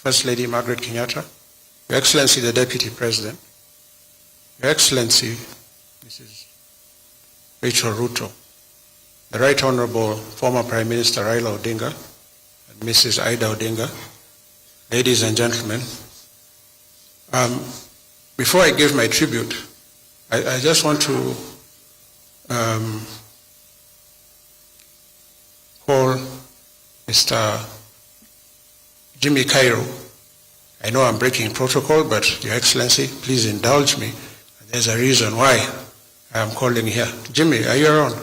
First Lady Margaret Kenyatta, Your Excellency the Deputy President, Your Excellency Mrs. Rachel Ruto, the Right Honorable former Prime Minister Raila Odinga, and Mrs. Ida Odinga, ladies and gentlemen, before I give my tribute, I just want to call Mr. Jimmy Cairo. I know I'm breaking protocol, but Your Excellency, please indulge me. There's a reason why I am calling here. Jimmy, are you around?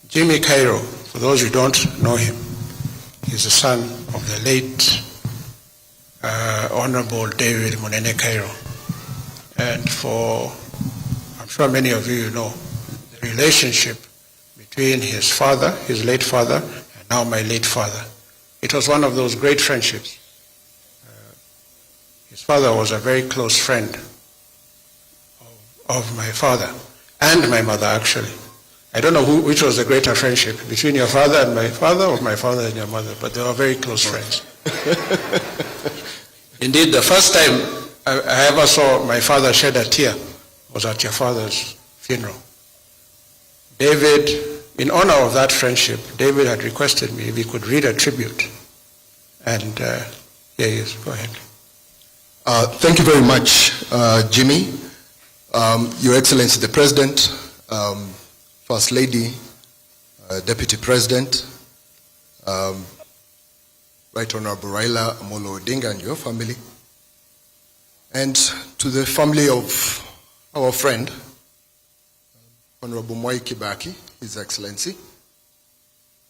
Jimmy Cairo, for those who don't know him, he's the son of the late Honorable David Munene Cairo. And I'm sure many of you know, the relationship between his father, his late father, and now my late father. It was one of those great friendships. His father was a very close friend of my father, and my mother actually. I don't know which was the greater friendship, between your father and my father, or my father and your mother, but they were very close friends. Indeed, the first time I ever saw my father shed a tear was at your father's funeral. David, in honor of that friendship, David had requested me if he could read a tribute. And here he is. Go ahead. Thank you very much, Jimmy. Your Excellency the President, First Lady, Deputy President, Right Honorable Raila Amolo Odinga and your family, and to the family of our friend, Honorable Mwai Kibaki, His Excellency.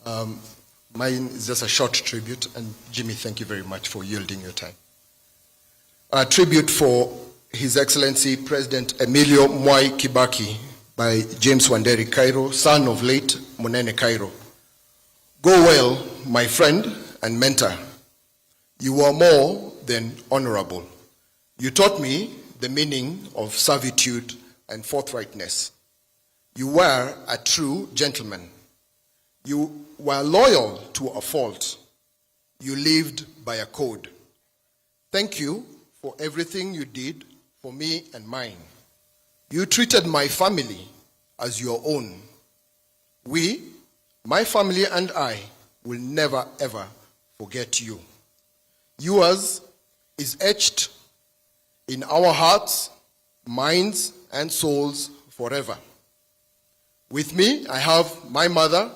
Mine is just a short tribute, and Jimmy, thank you very much for yielding your time. A tribute for His Excellency President Emilio Mwai Kibaki, by James Wanderi Cairo, son of late Munene Cairo. Go well, my friend and mentor. You are more than honorable. You taught me the meaning of servitude and forthrightness. You were a true gentleman. You were loyal to a fault. You lived by a code. Thank you for everything you did for me and mine. You treated my family as your own. We, my family and I, will never ever forget you. Yours is etched in our hearts, minds, and souls forever. With me, I have my mother,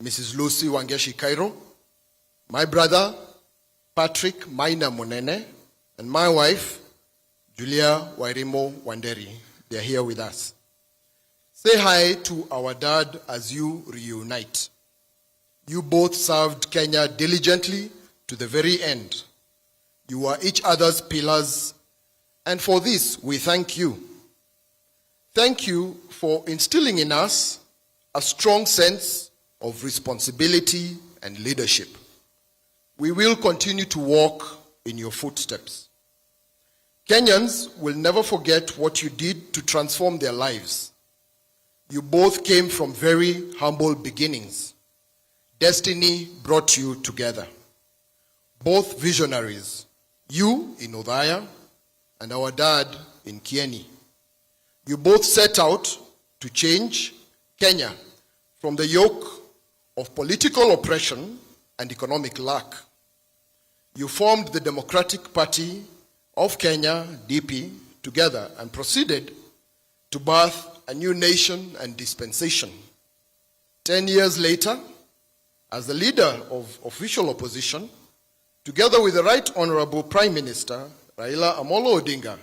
Mrs. Lucy Wangeshi Cairo, my brother, Patrick Maina Munene, and my wife, Julia Wairimo Wanderi. They are here with us. Say hi to our dad as you reunite. You both served Kenya diligently to the very end. You are each other's pillars, and for this we thank you. Thank you for instilling in us a strong sense of responsibility and leadership. We will continue to walk in your footsteps. Kenyans will never forget what you did to transform their lives. You both came from very humble beginnings. Destiny brought you together. Both visionaries, you in Othaya and our dad in Kieni. You both set out to change Kenya from the yoke of political oppression and economic lack. You formed the Democratic Party of Kenya, DP, together and proceeded to birth a new nation and dispensation. 10 years later, as the leader of official opposition, together with the Right Honorable Prime Minister, Raila Amolo Odinga,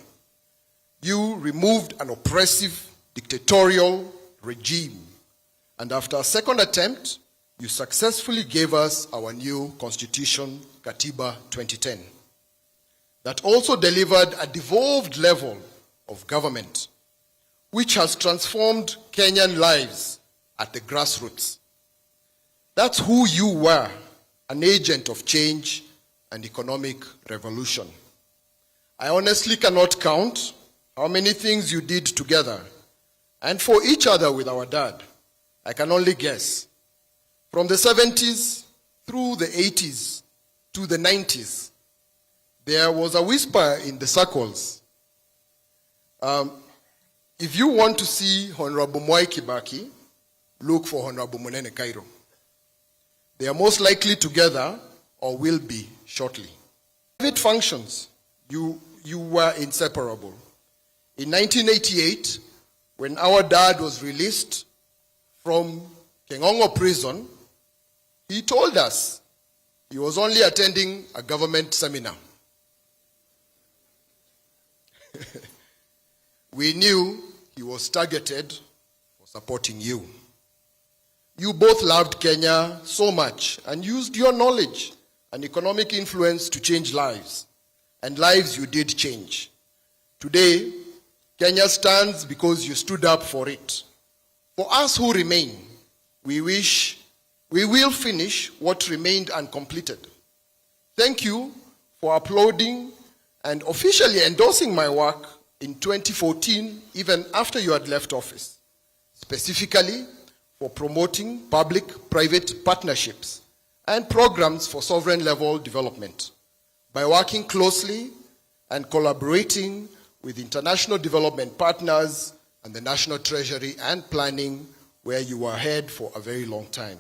you removed an oppressive dictatorial regime. And after a second attempt, you successfully gave us our new constitution, Katiba 2010, that also delivered a devolved level of government which has transformed Kenyan lives at the grassroots. That's who you were, an agent of change and economic revolution. I honestly cannot count how many things you did together and for each other with our dad. I can only guess. From the 70s through the 80s to the 90s, there was a whisper in the circles. If you want to see Honorable Mwai Kibaki, look for Honorable Munene Cairo. They are most likely together or will be shortly. Private functions, you were inseparable. In 1988, when our dad was released from Kengongo prison, he told us he was only attending a government seminar. We knew he was targeted for supporting you. You both loved Kenya so much and used your knowledge and economic influence to change lives, and lives you did change. Today, Kenya stands because you stood up for it. For us who remain, we will finish what remained uncompleted. Thank you for applauding and officially endorsing my work in 2014, even after you had left office, specifically for promoting public-private partnerships and programs for sovereign-level development by working closely and collaborating with international development partners and the National Treasury and planning, where you were head for a very long time.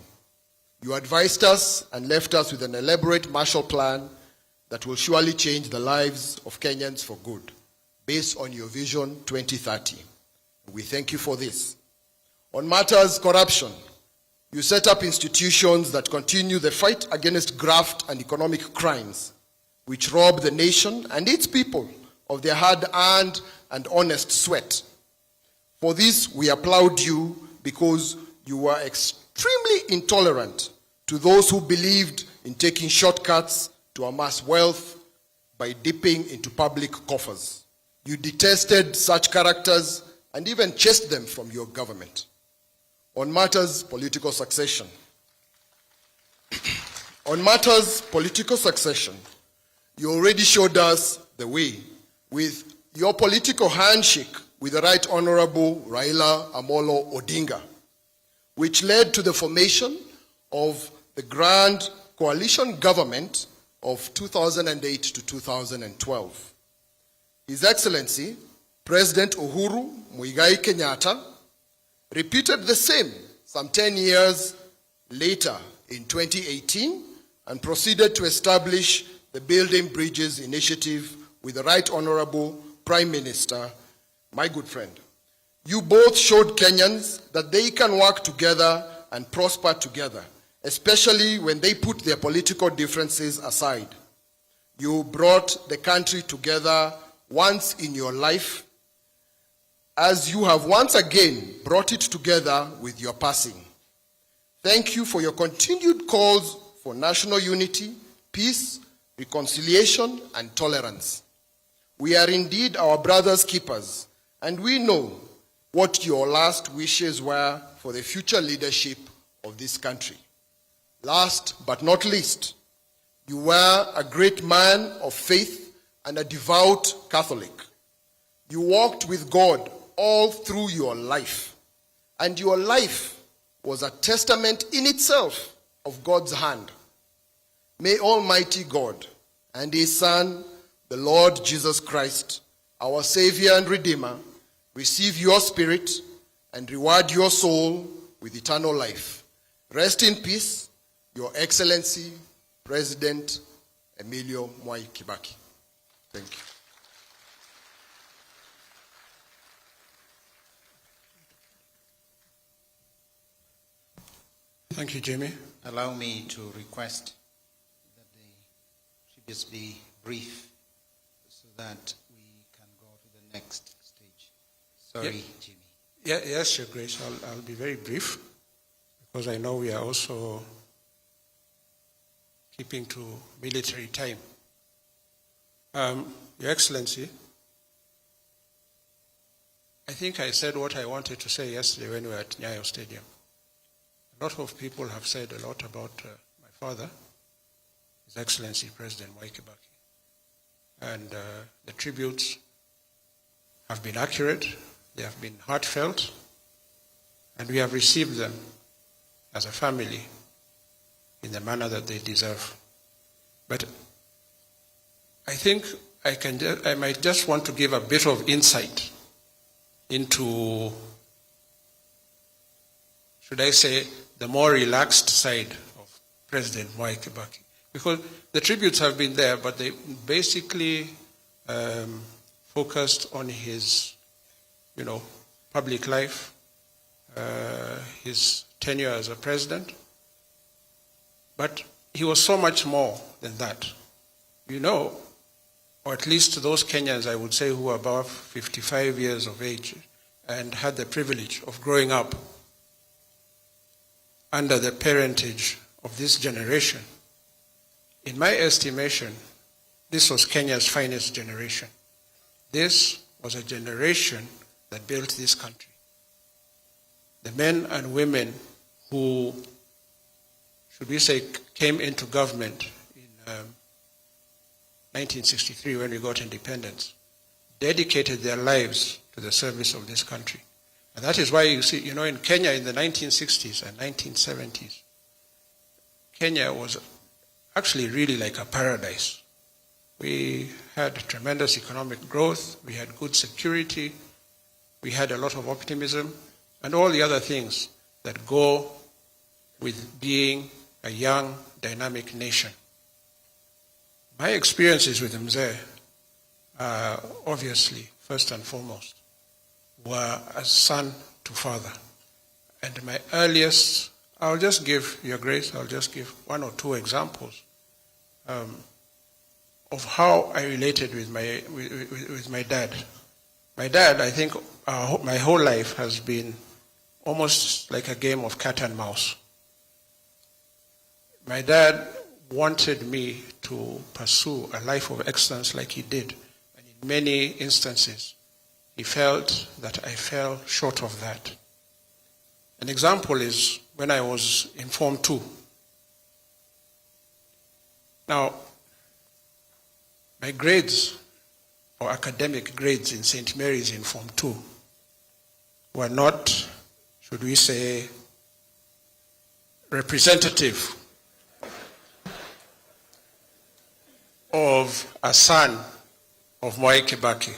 You advised us and left us with an elaborate Marshall Plan that will surely change the lives of Kenyans for good, based on your Vision 2030. We thank you for this. On matters corruption, you set up institutions that continue the fight against graft and economic crimes, which rob the nation and its people of their hard-earned and honest sweat. For this, we applaud you because you were extremely intolerant to those who believed in taking shortcuts to amass wealth by dipping into public coffers. You detested such characters and even chased them from your government. On matters political succession. You already showed us the way with your political handshake with the Right Honorable Raila Amolo Odinga, which led to the formation of the Grand Coalition Government of 2008 to 2012. His Excellency, President Uhuru Muigai Kenyatta, repeated the same some 10 years later in 2018 and proceeded to establish the Building Bridges Initiative with the Right Honorable Prime Minister, my good friend. You both showed Kenyans that they can work together and prosper together, especially when they put their political differences aside. You brought the country together once in your life, as you have once again brought it together with your passing. Thank you for your continued calls for national unity, peace, reconciliation, and tolerance. We are indeed our brother's keepers, and we know what your last wishes were for the future leadership of this country. Last but not least, you were a great man of faith and a devout Catholic. You walked with God all through your life, and your life was a testament in itself of God's hand. May Almighty God and His Son, the Lord Jesus Christ, our Savior and Redeemer, receive your spirit and reward your soul with eternal life. Rest in peace, Your Excellency, President Emilio Mwai Kibaki. Thank you. Thank you, Jimmy. Allow me to request that the tributes be brief so that we can go to the next stage. Sorry, Jimmy. Yes, Your Grace. I'll be very brief because I know we are also keeping to military time. Your Excellency, I I think I said what I wanted to say yesterday when we were at Nyayo Stadium. A lot of people have said a lot about my father, His Excellency President Mwai Kibaki. And the tributes have been accurate, they have been heartfelt, and we have received them as a family in the manner that they deserve. But I think I might just want to give a bit of insight into, should I say, the more relaxed side of President Mwai Kibaki. Because the tributes have been there, but they basically focused on his, public life, his tenure as a president. But he was so much more than that. Or at least those Kenyans, I would say, who are above 55 years of age and had the privilege of growing up under the parentage of this generation. In my estimation, this was Kenya's finest generation. This was a generation that built this country. The men and women who, should we say, came into government in 1963 when we got independence, dedicated their lives to the service of this country. And that is why you see, in Kenya in the 1960s and 1970s, Kenya was actually really like a paradise. We had tremendous economic growth, we had good security, we had a lot of optimism, and all the other things that go with being a young, dynamic nation. My experiences with Mzee, obviously, first and foremost, were as son to father. And my earliest, I'll just give Your Grace, I'll just give one or two examples of how I related with my dad. My dad, I think, my whole life has been almost like a game of cat and mouse. My dad wanted me to pursue a life of excellence like he did. And in many instances, he felt that I fell short of that. An example is when I was in Form 2. Now, my grades, or academic grades in St. Mary's in Form 2, were not, should we say, representative of a son of Mwai Kibaki.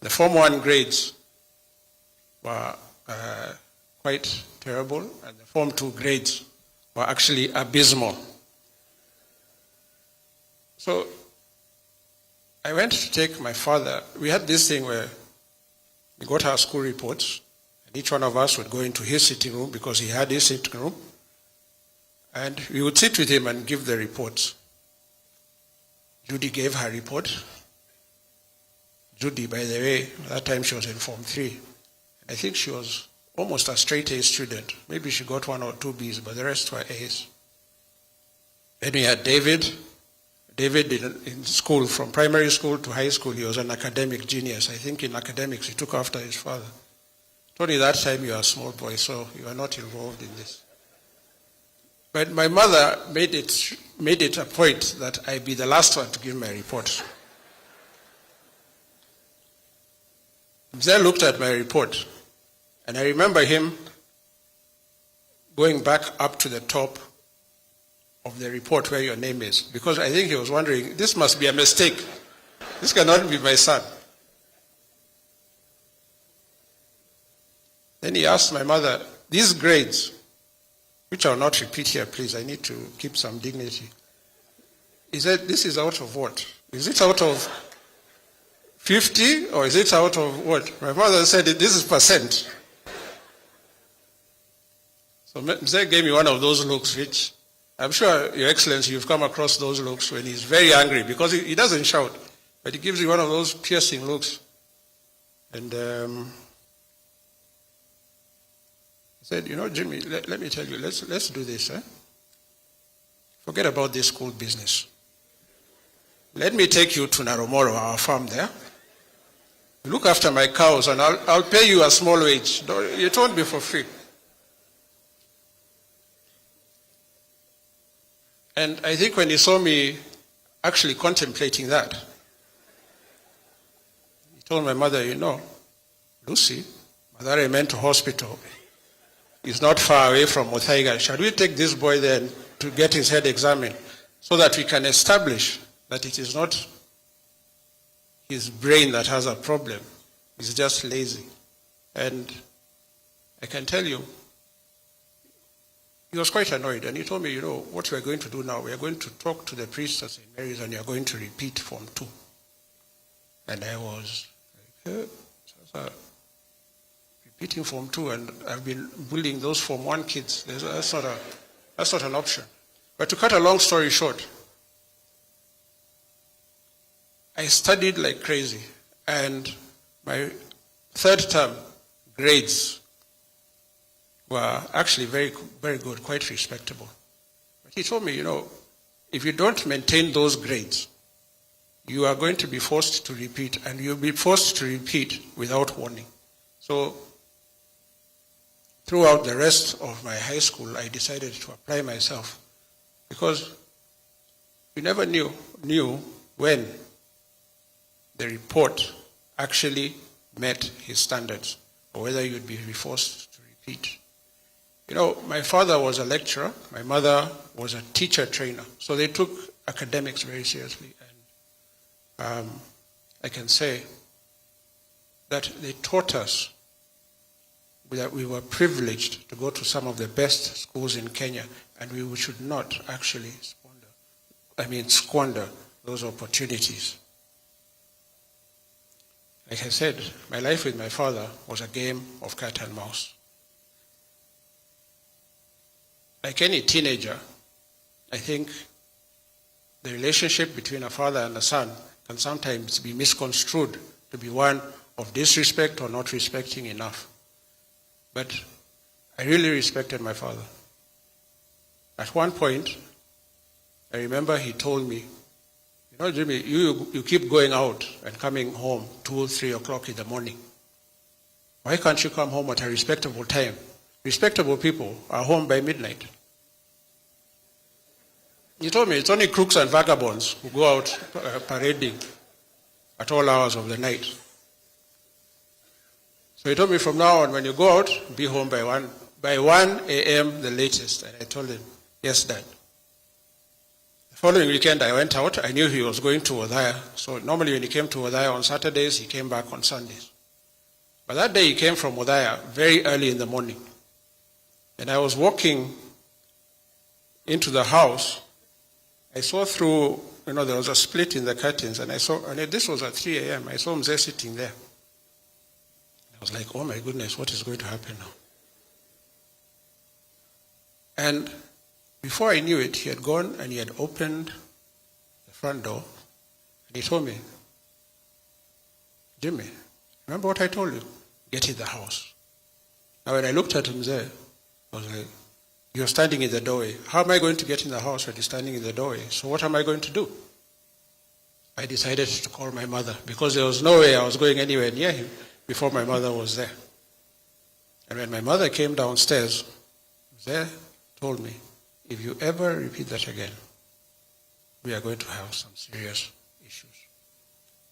The Form 1 grades were quite terrible, and the Form 2 grades were actually abysmal. So I went to take my father. We had this thing where we got our school reports, and each one of us would go into his sitting room because he had his sitting room, and we would sit with him and give the reports. Judy gave her report. Judy, by the way, at that time she was in Form 3. I think she was almost a straight A student. Maybe she got 1 or 2 B's, but the rest were A's. Then we had David. David in school, from primary school to high school, he was an academic genius. I think in academics he took after his father. Only that time you are a small boy, so you are not involved in this. But my mother made it a point that I be the last one to give my report. Mzee looked at my report, and I remember him going back up to the top of the report where your name is, because I think he was wondering, this must be a mistake. This cannot be my son. Then he asked my mother, these grades, which I'll not repeat here, please, I need to keep some dignity. He said, this is out of what? Is it out of 50 or is it out of what? My mother said, this is percent. So Mzee gave me one of those looks, which I'm sure, Your Excellency, you've come across those looks when he's very angry, because he doesn't shout, but he gives you one of those piercing looks. And he said, Jimmy, let me tell you, let's do this. Forget about this school business. Let me take you to Naromoro, our farm there. Look after my cows and I'll pay you a small wage. It won't be for free. And I think when he saw me actually contemplating that, he told my mother, you know, Lucy, Mathare Mental Hospital is not far away from Othaya. Shall we take this boy then to get his head examined so that we can establish that it is not his brain that has a problem. He's just lazy. And I can tell you, he was quite annoyed, and he told me, you know, what we're going to do now, we're going to talk to the priest at St. Mary's and you're going to repeat Form 2. And I was like, repeating Form 2, and I've been bullying those Form 1 kids. That's not an option. But to cut a long story short, I studied like crazy, and my third term grades were actually very, very good, quite respectable. But he told me, you know, if you don't maintain those grades, you are going to be forced to repeat, and you'll be forced to repeat without warning. So throughout the rest of my high school, I decided to apply myself, because you never knew when the report actually met his standards, or whether you'd be forced to repeat. You know, my father was a lecturer, my mother was a teacher trainer, so they took academics very seriously. And I can say that they taught us that we were privileged to go to some of the best schools in Kenya, and we should not actually squander those opportunities. Like I said, my life with my father was a game of cat and mouse. Like any teenager, I think the relationship between a father and a son can sometimes be misconstrued to be one of disrespect or not respecting enough. But I really respected my father. At one point, I remember he told me, you know, Jimmy, you keep going out and coming home 2 or 3 o'clock in the morning. Why can't you come home at a respectable time? Respectable people are home by midnight. He told me it's only crooks and vagabonds who go out parading at all hours of the night. So he told me, from now on, when you go out, be home by 1 a.m. the latest. And I told him, yes, Dad. The following weekend, I went out. I knew he was going to Othaya. So normally when he came to Othaya on Saturdays, he came back on Sundays. But that day he came from Othaya very early in the morning. And I was walking into the house. I saw through, you know, there was a split in the curtains, and this was at 3 a.m. I saw Mzee sitting there. I was like, oh my goodness, what is going to happen now? And before I knew it, he had gone and he had opened the front door, and he told me, Jimmy, remember what I told you? Get in the house. Now when I looked at him there, I was like, you're standing in the doorway. How am I going to get in the house when you're standing in the doorway? So what am I going to do? I decided to call my mother, because there was no way I was going anywhere near him before my mother was there. And when my mother came downstairs, there told me, if you ever repeat that again, we are going to have some serious issues.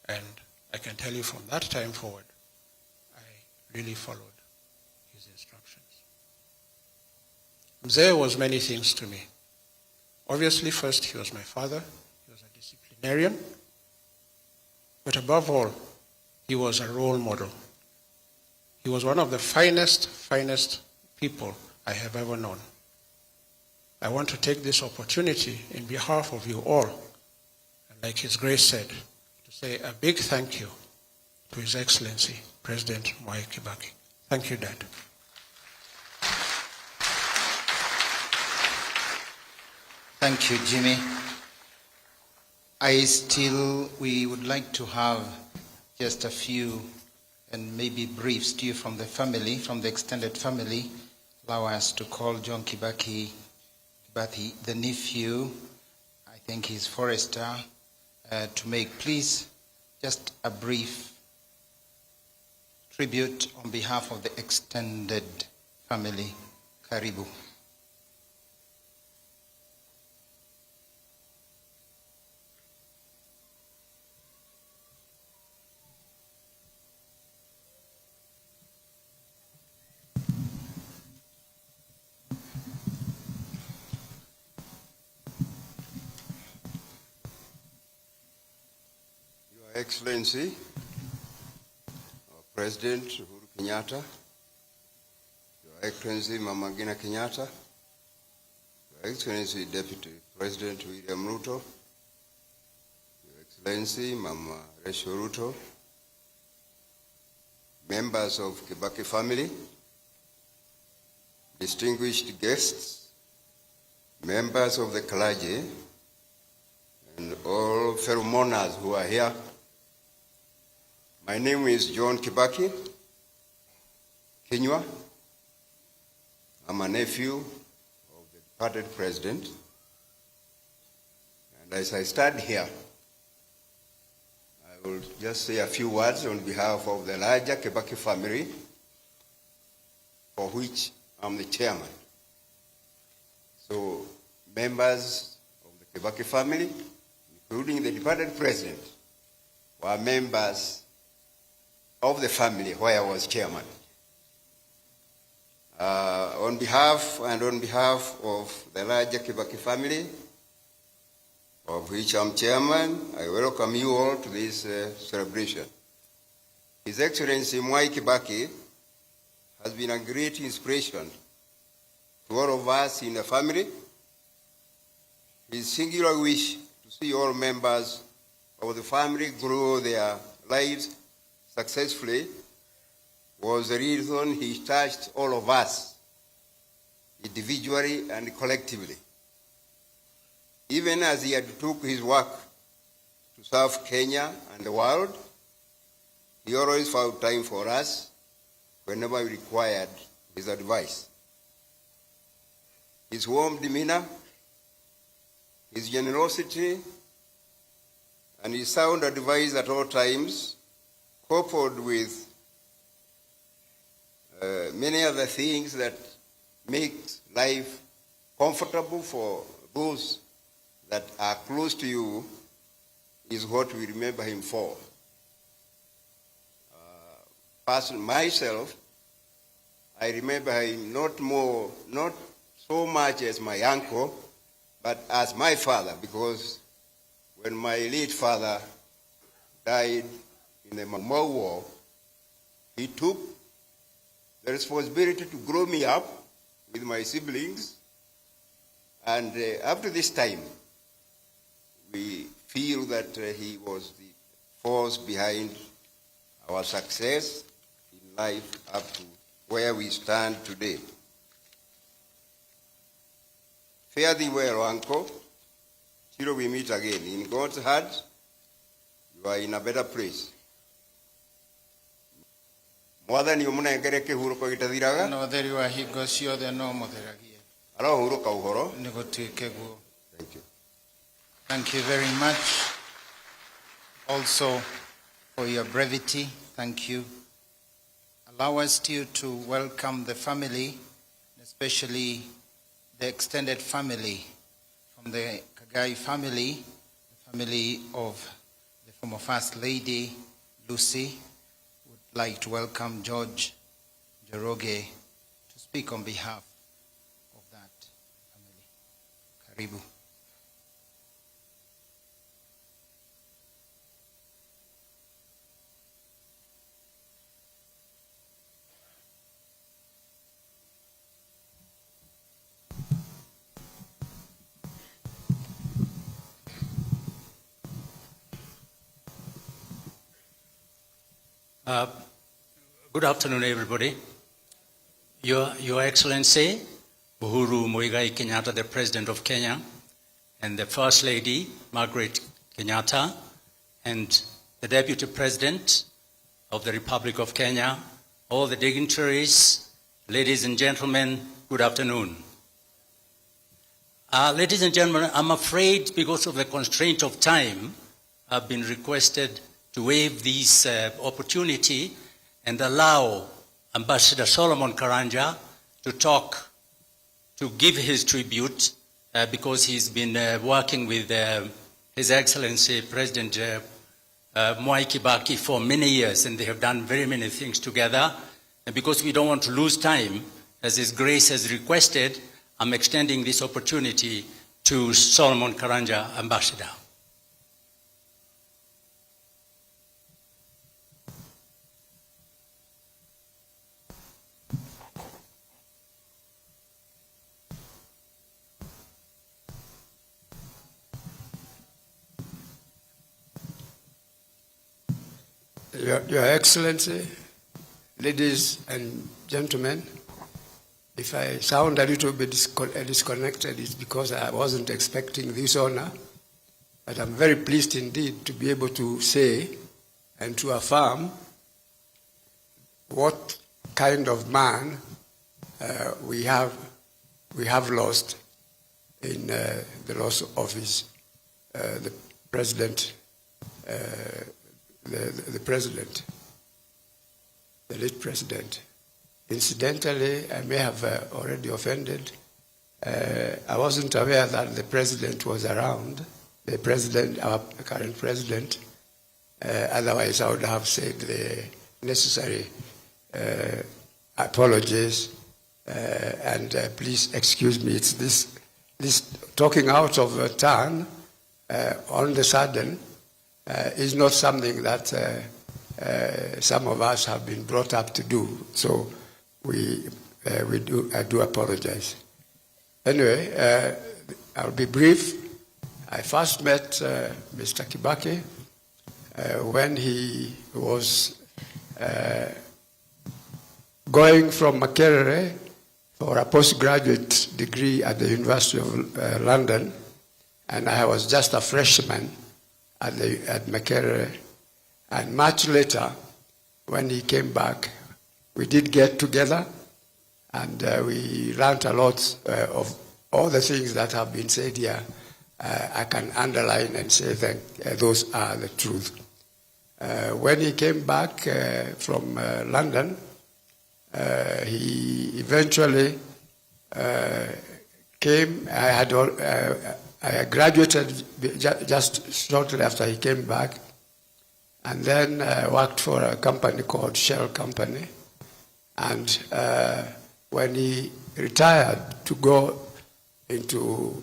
And I can tell you from that time forward, I really followed his instructions. Mzee was many things to me. Obviously, first, he was my father. He was a disciplinarian. But above all, he was a role model. He was one of the finest people I have ever known. I want to take this opportunity in behalf of you all, and like His Grace said, to say a big thank you to His Excellency, President Mwai Kibaki. Thank you, Dad. Thank you, Jimmy. We would like to have just a few and maybe briefs to you from the family, from the extended family. Allow us to call John Kibaki, the nephew, I think he's Forester, to make, please, just a brief tribute on behalf of the extended family. Karibu. Your Excellency, our President Uhuru Kenyatta, Your Excellency Mama Ngina Kenyatta, Your Excellency Deputy President William Ruto, Your Excellency Mama Rachel Ruto, members of Kibaki family, distinguished guests, members of the clergy, and all fellow mourners who are here. My name is John Kibaki Kinywa. I'm a nephew of the departed president. And as I stand here, I will just say a few words on behalf of the larger Kibaki family, for which I'm the chairman. So, members of the Kibaki family, including the departed president, were members of the family where I was chairman. On behalf of the larger Kibaki family, of which I'm chairman, I welcome you all to this celebration. His Excellency Mwai Kibaki has been a great inspiration to all of us in the family. His singular wish to see all members of the family grow their lives successfully was the reason he touched all of us, individually and collectively. Even as he undertook his work to serve Kenya and the world, he always found time for us whenever we required his advice. His warm demeanor, his generosity, and his sound advice at all times, coupled with many other things that make life comfortable for those that are close to you, is what we remember him for. Myself, I remember him not so much as my uncle, but as my father, because when my late father died in the Mau War, he took the responsibility to grow me up with my siblings, and up to this time, we feel that he was the force behind our success in life up to where we stand today. Fare thee well, uncle. Till we meet again. In God's heart, you are in a better place. Mwathani ũmũnengere kĩhurũko gĩtathiraga. No theri wa hingo ciothe no mũtheragie. Arohurũka ũhoro. Nĩ gũtuĩke guo. Thank you. Thank you very much. Also for your brevity, thank you. Allow us to welcome the family, especially the extended family from the Kagai family, the family of the former First Lady, Lucy. Would like to welcome George Njoroge to speak on behalf of that family. Karibu. Good afternoon, everybody. Your Excellency, Uhuru Muigai Kenyatta, the President of Kenya, and the First Lady, Margaret Kenyatta, and the Deputy President of the Republic of Kenya, all the dignitaries, ladies and gentlemen, good afternoon. Ladies and gentlemen, I'm afraid because of the constraint of time, I've been requested to waive this opportunity and allow Ambassador Solomon Karanja to talk, to give his tribute, because he's been working with His Excellency President Mwai Kibaki for many years, and they have done very many things together. And because we don't want to lose time, as His Grace has requested, I'm extending this opportunity to Solomon Karanja, Ambassador. Your Excellency, ladies and gentlemen, if I sound a little bit disconnected, it's because I wasn't expecting this honor, but I'm very pleased indeed to be able to say and to affirm what kind of man we have lost in the loss of the president. The president, the late president. Incidentally, I may have already offended. I wasn't aware that the president was around, the president, our current president. Otherwise, I would have said the necessary apologies. And please excuse me, it's this talking out of turn on the sudden is not something that some of us have been brought up to do. So I do apologize. Anyway, I'll be brief. I first met Mr. Kibaki when he was going from Makerere for a postgraduate degree at the University of London, and I was just a freshman at Makerere. And much later, when he came back, we did get together, and we learned a lot of all the things that have been said here. I can underline and say that those are the truth. When he came back from London, he eventually came. I graduated just shortly after he came back, and then worked for a company called Shell Company. And when he retired to go into,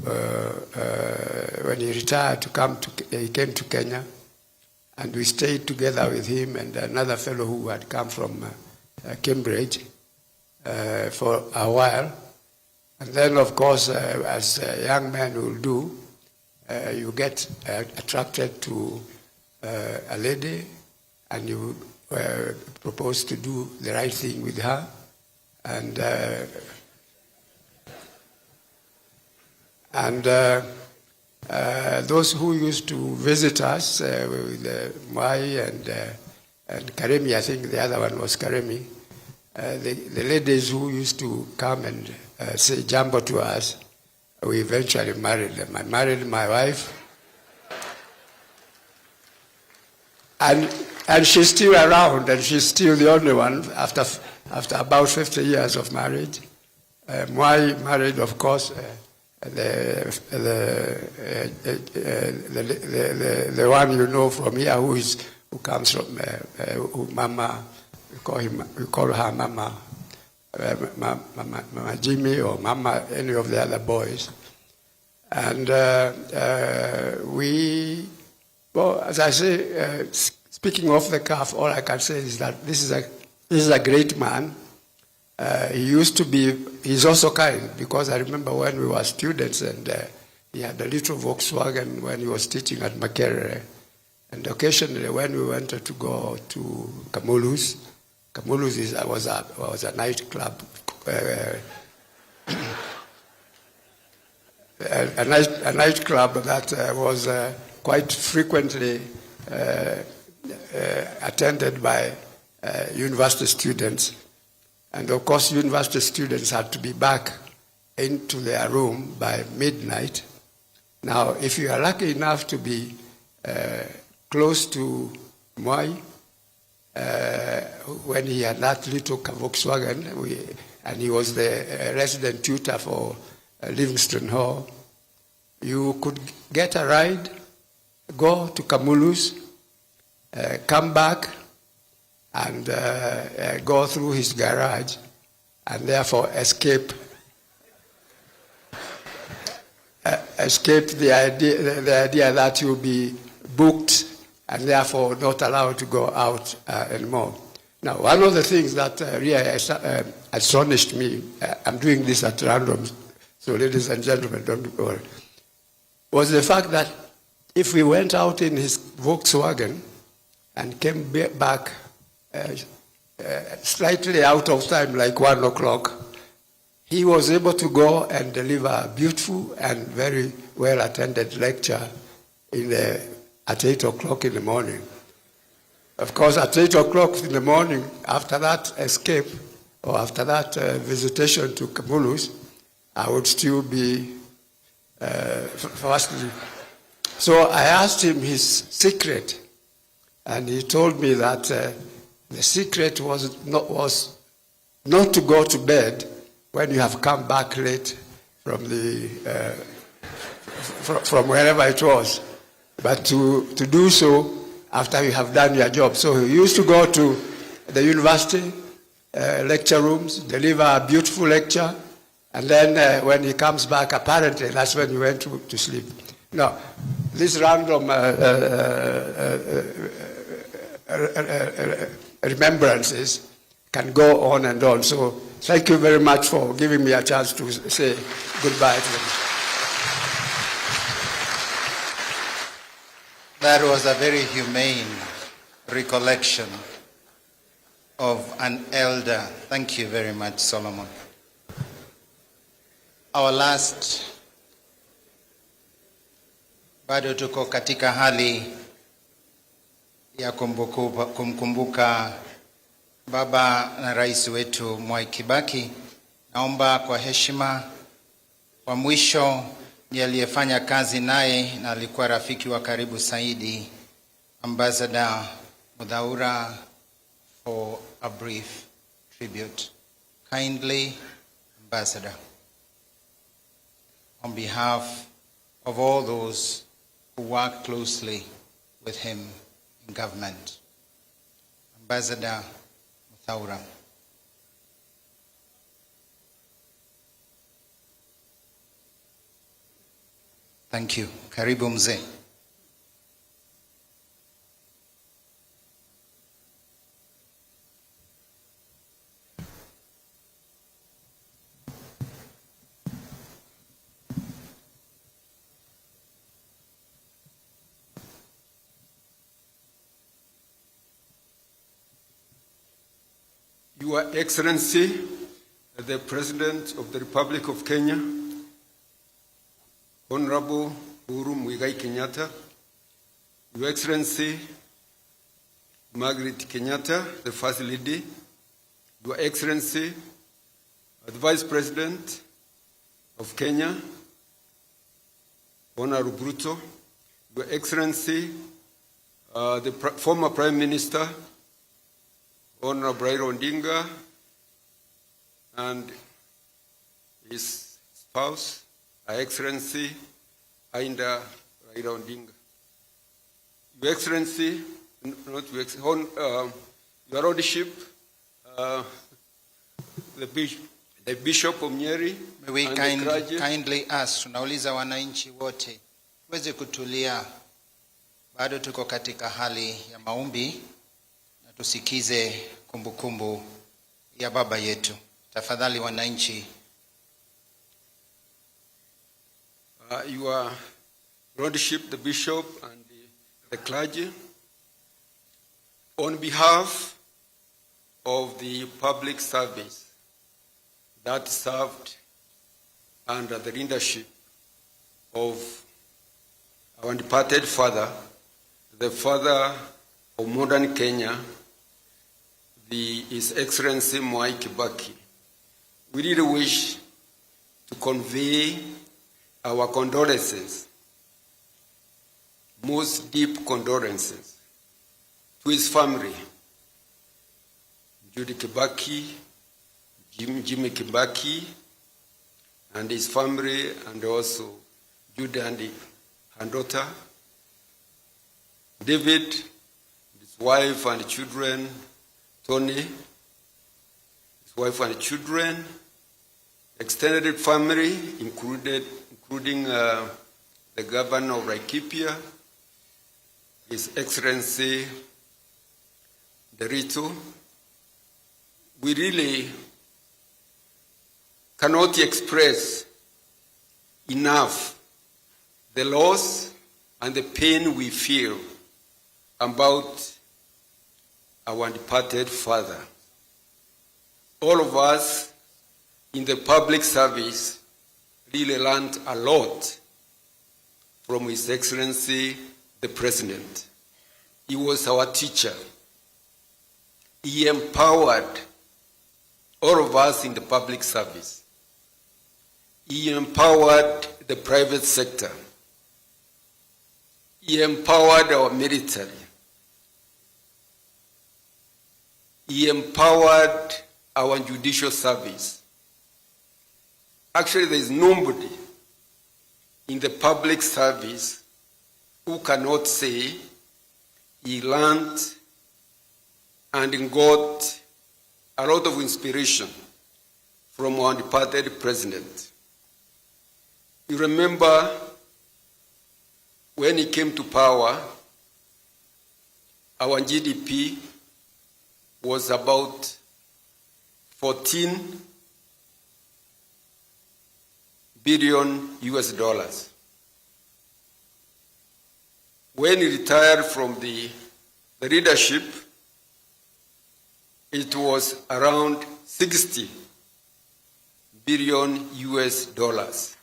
when he retired he came to Kenya, and we stayed together with him and another fellow who had come from Cambridge for a while. And then, of course, as a young man will do, you get attracted to a lady, and you propose to do the right thing with her. And those who used to visit us with Mwai and Karemi, I think the other one was Karemi, the ladies who used to come and say jambo to us, we eventually married them. I married my wife, and she's still around, and she's still the only one after about 50 years of marriage. Mwai married, of course, the one you know from here who comes from Mama. We call her Mama. Mama Jimmy or Mama, any of the other boys. And well, as I say, speaking off the cuff, all I can say is that this is a great man. He's also kind, because I remember when we were students and he had a little Volkswagen when he was teaching at Makerere. And occasionally when we wanted to go to Kamulu's was a nightclub, a nightclub that was quite frequently attended by university students. And of course, university students had to be back into their room by midnight. Now, if you are lucky enough to be close to Mwai, when he had that little Volkswagen, and he was the resident tutor for Livingston Hall, you could get a ride, go to Kamulus, come back, and go through his garage, and therefore escape the idea that you'll be booked and therefore not allowed to go out anymore. Now, one of the things that really astonished me, I'm doing this at random, so ladies and gentlemen, don't worry, was the fact that if we went out in his Volkswagen and came back slightly out of time, like 1 o'clock, he was able to go and deliver a beautiful and very well-attended lecture at 8 o'clock in the morning. Of course, at 8 o'clock in the morning, after that escape, or after that visitation to Kamulus, I would still be fasting. So I asked him his secret, and he told me that the secret was not to go to bed when you have come back late from from wherever it was, but to do so after you have done your job. So he used to go to the university lecture rooms, deliver a beautiful lecture, and then when he comes back, apparently that's when he went to sleep. Now, these random remembrances can go on and on. So thank you very much for giving me a chance to say goodbye to them. That was a very humane recollection of an elder. Thank you very much, Solomon. Our last, bado tuko katika hali ya kumkumbuka baba na rais wetu Mwai Kibaki. Naomba kwa heshima, kwa mwisho ni aliyefanya kazi naye na alikuwa rafiki wa karibu zaidi, Ambassador Othaya, for a brief tribute. Kindly, Ambassador, on behalf of all those who work closely with him in government. Ambassador Othaya. Thank you. Karibu mzee. Your Excellency, the President of the Republic of Kenya, Honorable Uhuru Muigai Kenyatta, Your Excellency, Margaret Kenyatta, the First Lady, Your Excellency, the Vice President of Kenya, Honorable Bruto, Your Excellency, the former Prime Minister, Honorable Raila Odinga, and his spouse, Her Excellency, Ainda Raila Odinga. Your Excellency, Your Lordship, the Bishop of Nyeri, May we kindly ask, tunauliza wananchi wote, tuweze kutulia, bado tuko katika hali ya maombi, na tusikize kumbukumbu ya baba yetu. Tafadhali wananchi. Your Lordship, the Bishop, and the clergy, on behalf of the public service that served under the leadership of our departed father, the father of modern Kenya, His Excellency Mwai Kibaki, we really wish to convey our condolences, most deep condolences, to his family, Judy Kibaki, Jimmy Kibaki, and his family, and also Judy and her daughter, David, his wife and children, Tony, his wife and children, extended family, including the governor of Laikipia, His Excellency Derito. We really cannot express enough the loss and the pain we feel about our departed father. All of us in the public service really learned a lot from His Excellency the President. He was our teacher. He empowered all of us in the public service. He empowered the private sector. He empowered our military. He empowered our judicial service. Actually, there is nobody in the public service who cannot say he learned and got a lot of inspiration from our departed president. You remember when he came to power, our GDP was about 14 billion US dollars. When he retired from the leadership, it was around 60 billion US dollars.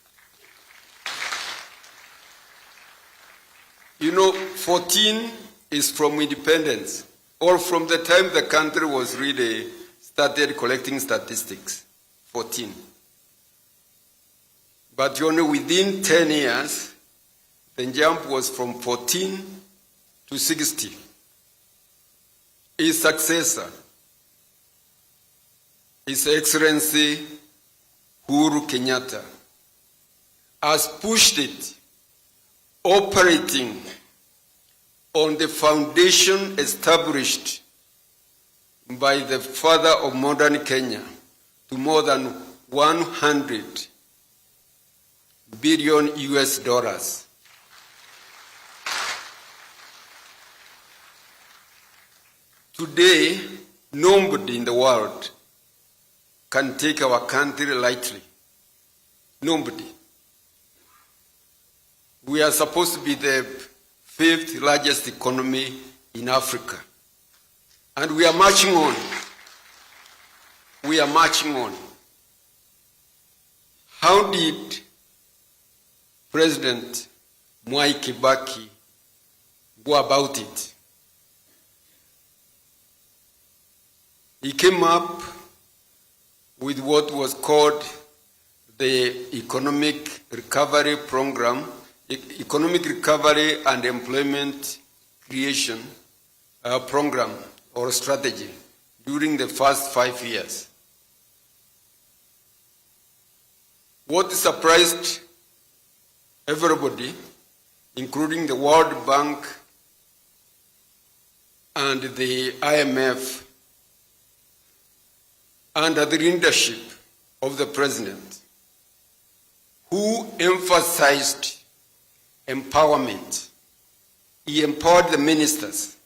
You know, 14 is from independence, or from the time the country was really started collecting statistics, 14. But only within 10 years, the jump was from 14 to 60. His successor, His Excellency Uhuru Kenyatta, has pushed it, operating on the foundation established by the father of modern Kenya to more than 100 billion US dollars. Today, nobody in the world can take our country lightly. Nobody. We are supposed to be the 5th largest economy in Africa. And we are marching on. We are marching on. How did President Mwai Kibaki go about it? He came up with what was called the Economic Recovery Program, Economic Recovery and Employment Creation Program or strategy during the first 5 years. What surprised everybody, including the World Bank and the IMF, under the leadership of the President, who emphasized empowerment. He empowered the ministers.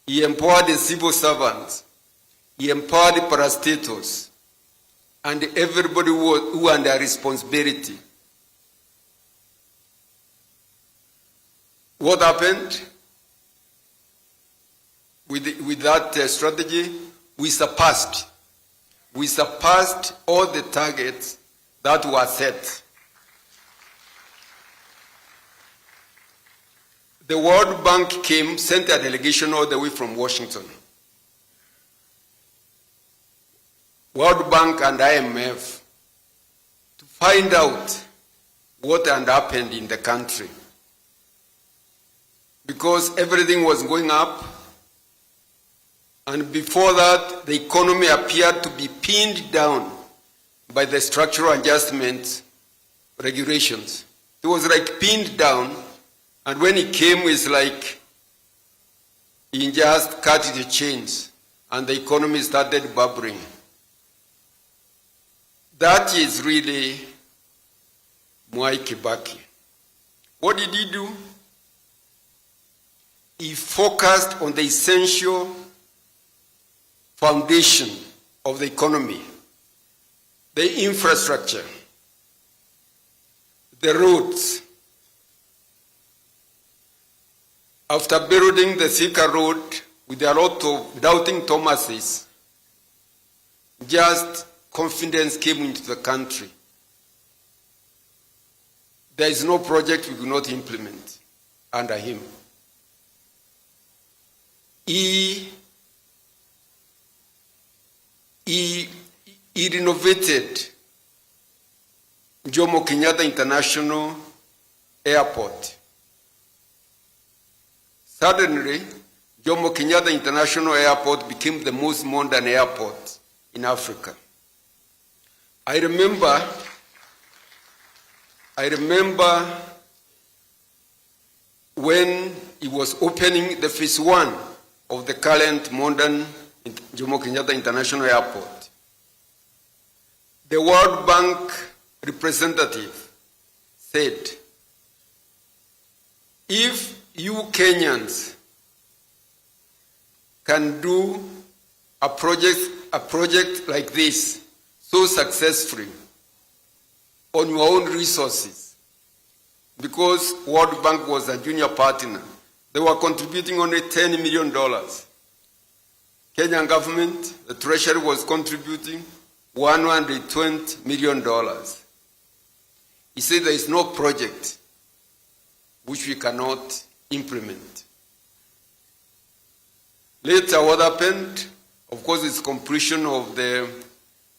He empowered the civil servants. He empowered the parastatals and everybody who under responsibility. What happened with that strategy? We surpassed all the targets that were set. The World Bank sent a delegation all the way from Washington. World Bank and IMF to find out what had happened in the country. Because everything was going up, And before that, the economy appeared to be pinned down by the structural adjustment regulations. It was like pinned down, and when he came, it's like he just cut the chains, and the economy started bubbling. That is really Mwai Kibaki. What did he do? He focused on the essential foundation of the economy, the infrastructure, the roads. After building the Thika road with a lot of doubting Thomases, just confidence came into the country. There is no project we could not implement under him. He renovated Jomo Kenyatta International Airport. Suddenly, Jomo Kenyatta International Airport became the most modern airport in Africa. I remember when he was opening the phase 1 of the current modern Jomo Kenyatta International Airport. The World Bank representative said, if you Kenyans can do a project like this so successfully on your own resources, because World Bank was a junior partner, they were contributing only $10 million. Kenyan government, the treasury was contributing $120 million. He said there is no project which we cannot implement. Later, what happened? Of course, it's completion of the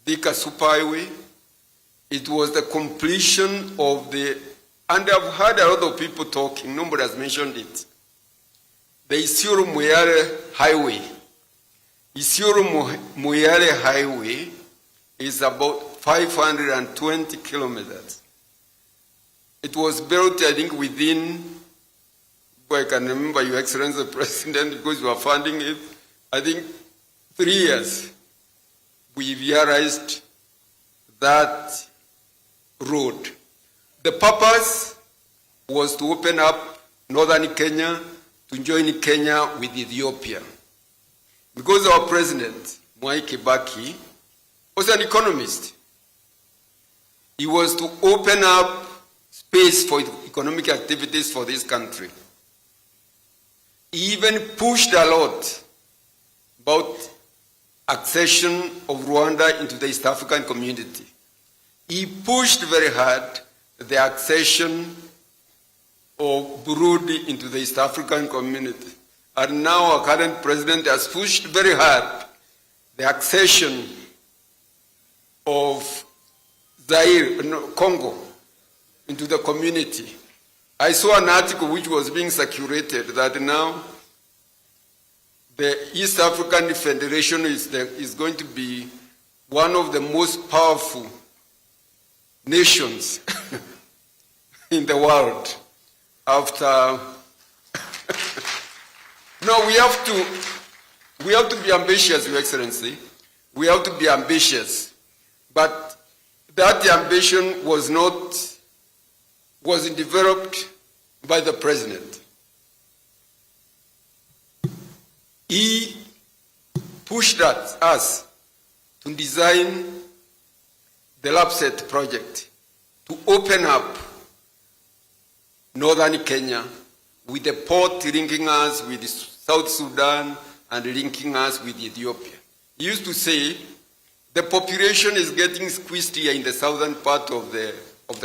Thika Superhighway. It was the completion of the, and I've heard a lot of people talking, nobody has mentioned it, the Isiolo-Moyale Highway. Isiolo-Moyale Highway is about 520 kilometers. It was built, I think, within, I can remember, Your Excellency the President, because you are funding it, I think 3 years. We realized that road. The purpose was to open up northern Kenya to join Kenya with Ethiopia. Because our president, Mwai Kibaki, was an economist. He was to open up space for economic activities for this country. He even pushed a lot about accession of Rwanda into the East African community. He pushed very hard the accession of Burundi into the East African community. And now our current president has pushed very hard the accession of Congo into the community. I saw an article which was being circulated that now the East African Federation is going to be one of the most powerful nations in the world after. No, we have to be ambitious, Your Excellency. We have to be ambitious. But that ambition wasn't developed by the president. He pushed us to design the LAPSET project to open up northern Kenya with the port linking us with South Sudan and linking us with Ethiopia. He used to say, the population is getting squeezed here in the southern part of the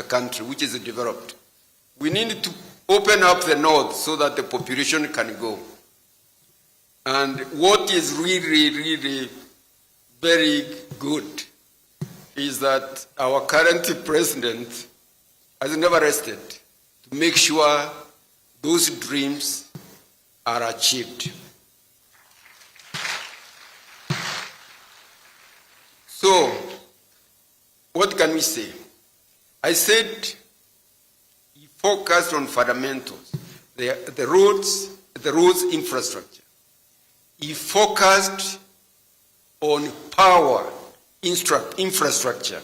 country, which is developed. We need to open up the north so that the population can go. And what is really, really very good is that our current president has never rested to make sure those dreams are achieved. can we say? I said he focused on fundamentals, the roads infrastructure. He focused on power infrastructure.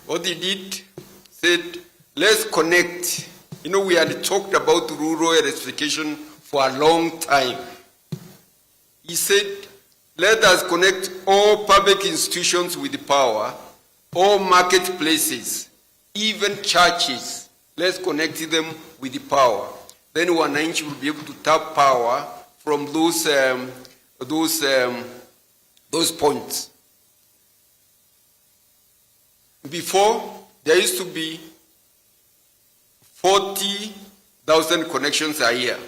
What he did, said, let's connect. You know, we had talked about rural electrification for a long time. He said, let us connect all public institutions with the power, all marketplaces, even churches. Let's connect them with the power. Then wananchi will be able to tap power from those points. Before, there used to be 40,000 connections a year.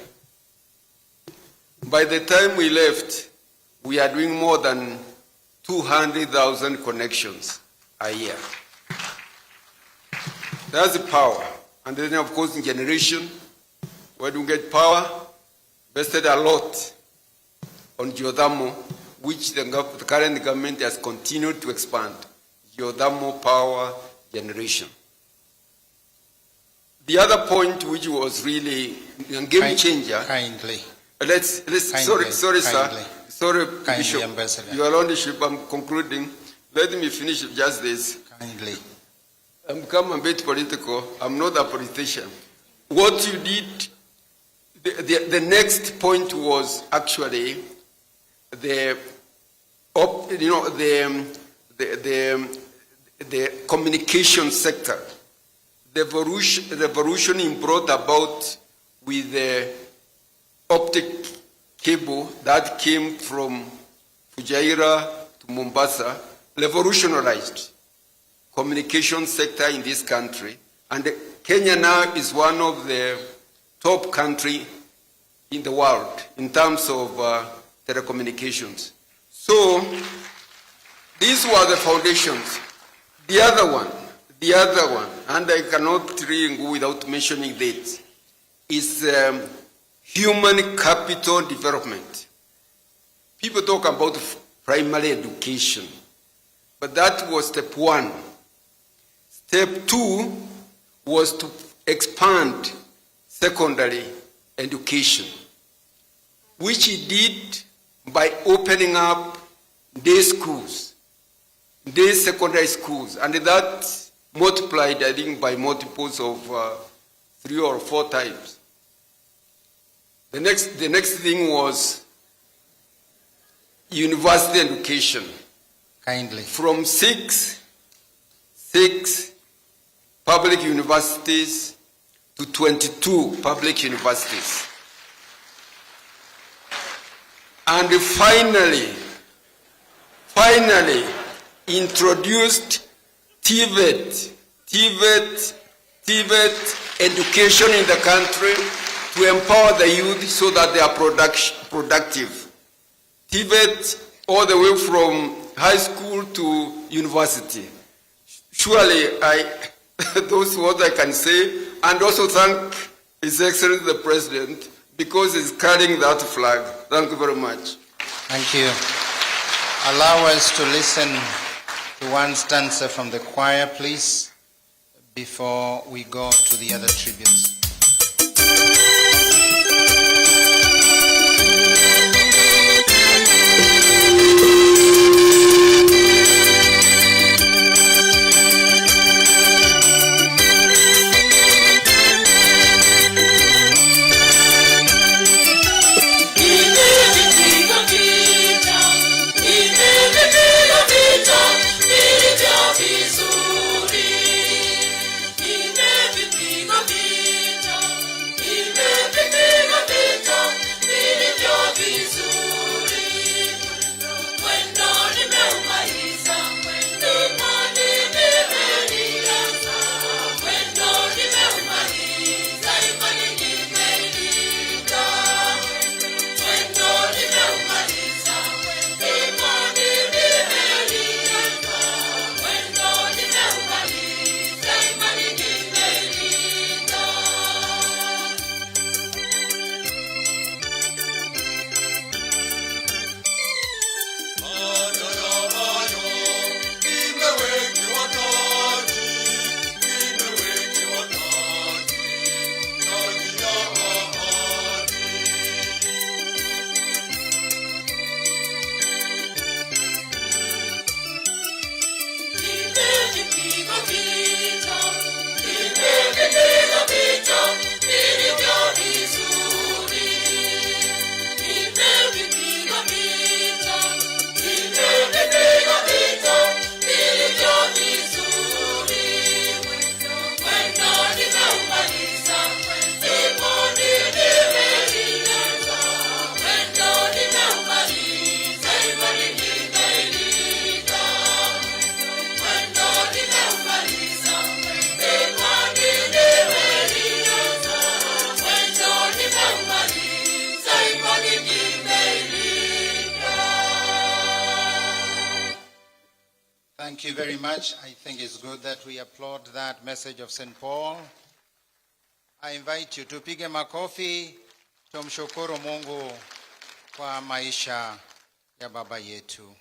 By the time we left, we are doing more than 200,000 connections a year. That's the power. And then, of course, in generation, where do we get power? Invested a lot on geothermal, which the current government has continued to expand. Geothermal power generation. The other point, which was really a game changer. Kindly. Sorry, sir. Sorry, Kindly, Bishop. Ambassador. Your Lordship, I'm concluding. Let me finish just this. Kindly. I'm become a bit political. I'm not a politician. What you did, the next point was actually the communication sector. The revolution brought about with the optic cable that came from Fujairah to Mombasa, revolutionized communication sector in this country. And Kenya now is one of the top countries in the world in terms of telecommunications. So these were the foundations. The other one, and I cannot really go without mentioning that, is human capital development. People talk about primary education, but that was step one. Step two was to expand secondary education, which he did by opening up day schools, day secondary schools, and that multiplied, I think, by multiples of 3 or 4 times. The next thing was university education. Kindly. From six public universities to 22 public universities. And finally introduced TVET education in the country to empower the youth so that they are productive. TVET all the way from high school to university. Surely, those what I can say, and also thank His Excellency the President because he's carrying that flag. Thank you very much. Thank you. Allow us to listen to one stanza from the choir, please, before we go to the other tributes. Vizuri Thank you very much. I think it's good that we applaud that message of St. Paul. I invite you to tupige makofi, tumshukuru Mungu kwa maisha ya baba yetu.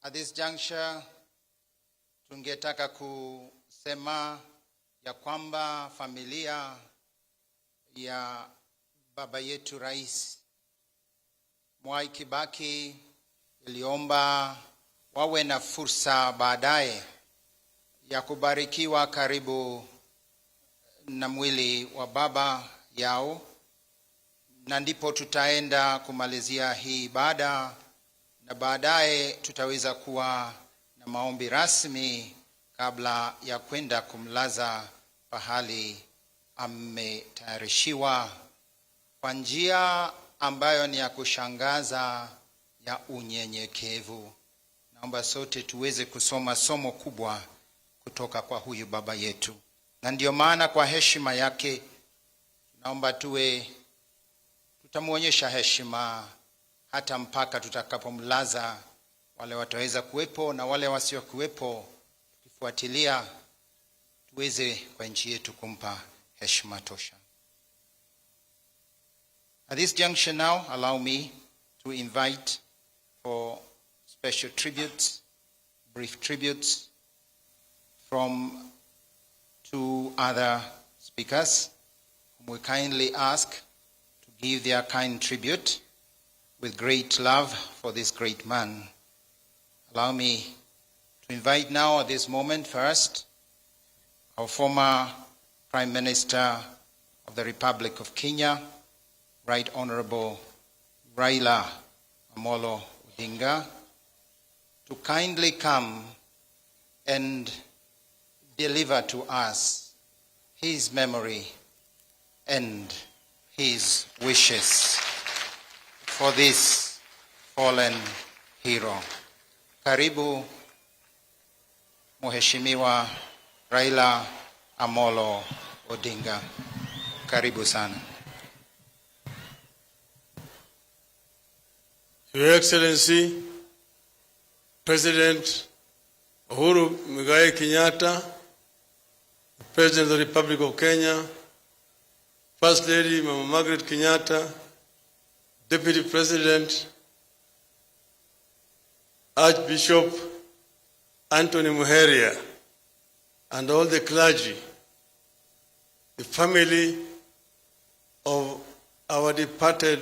At this juncture, tungetaka kusema ya kwamba familia ya baba yetu Rais Mwai Kibaki iliomba wawe na fursa baadaye ya kubarikiwa karibu na mwili wa baba yao, na ndipo tutaenda kumalizia hii ibada, na baadaye tutaweza kuwa na maombi rasmi kabla ya kwenda kumlaza pahali ametayarishiwa kwa njia ambayo ni ya kushangaza ya unyenyekevu. Naomba sote tuweze kusoma somo kubwa kutoka kwa huyu baba yetu, na ndio maana kwa heshima yake naomba tutamuonyesha heshima hata mpaka tutakapomlaza. Wale wataweza kuwepo na wale wasio kuwepo, tukifuatilia tuweze kwa nchi yetu kumpa heshima tosha. At this junction now, allow me to invite for special tributes, brief tributes from two other speakers whom we kindly ask to give their kind tribute with great love for this great man. Allow me to invite now at this moment first our former Prime Minister of the Republic of Kenya, Right Honorable Raila Amolo Odinga, to kindly come and deliver to us his memory and his wishes for this fallen hero. Karibu Mheshimiwa Raila Amolo Odinga. Karibu sana. Your Excellency, President Uhuru Muigai Kenyatta, President of the Republic of Kenya, First Lady Mama Margaret Kenyatta, Deputy President Archbishop Anthony Muheria, and all the clergy, the family of our departed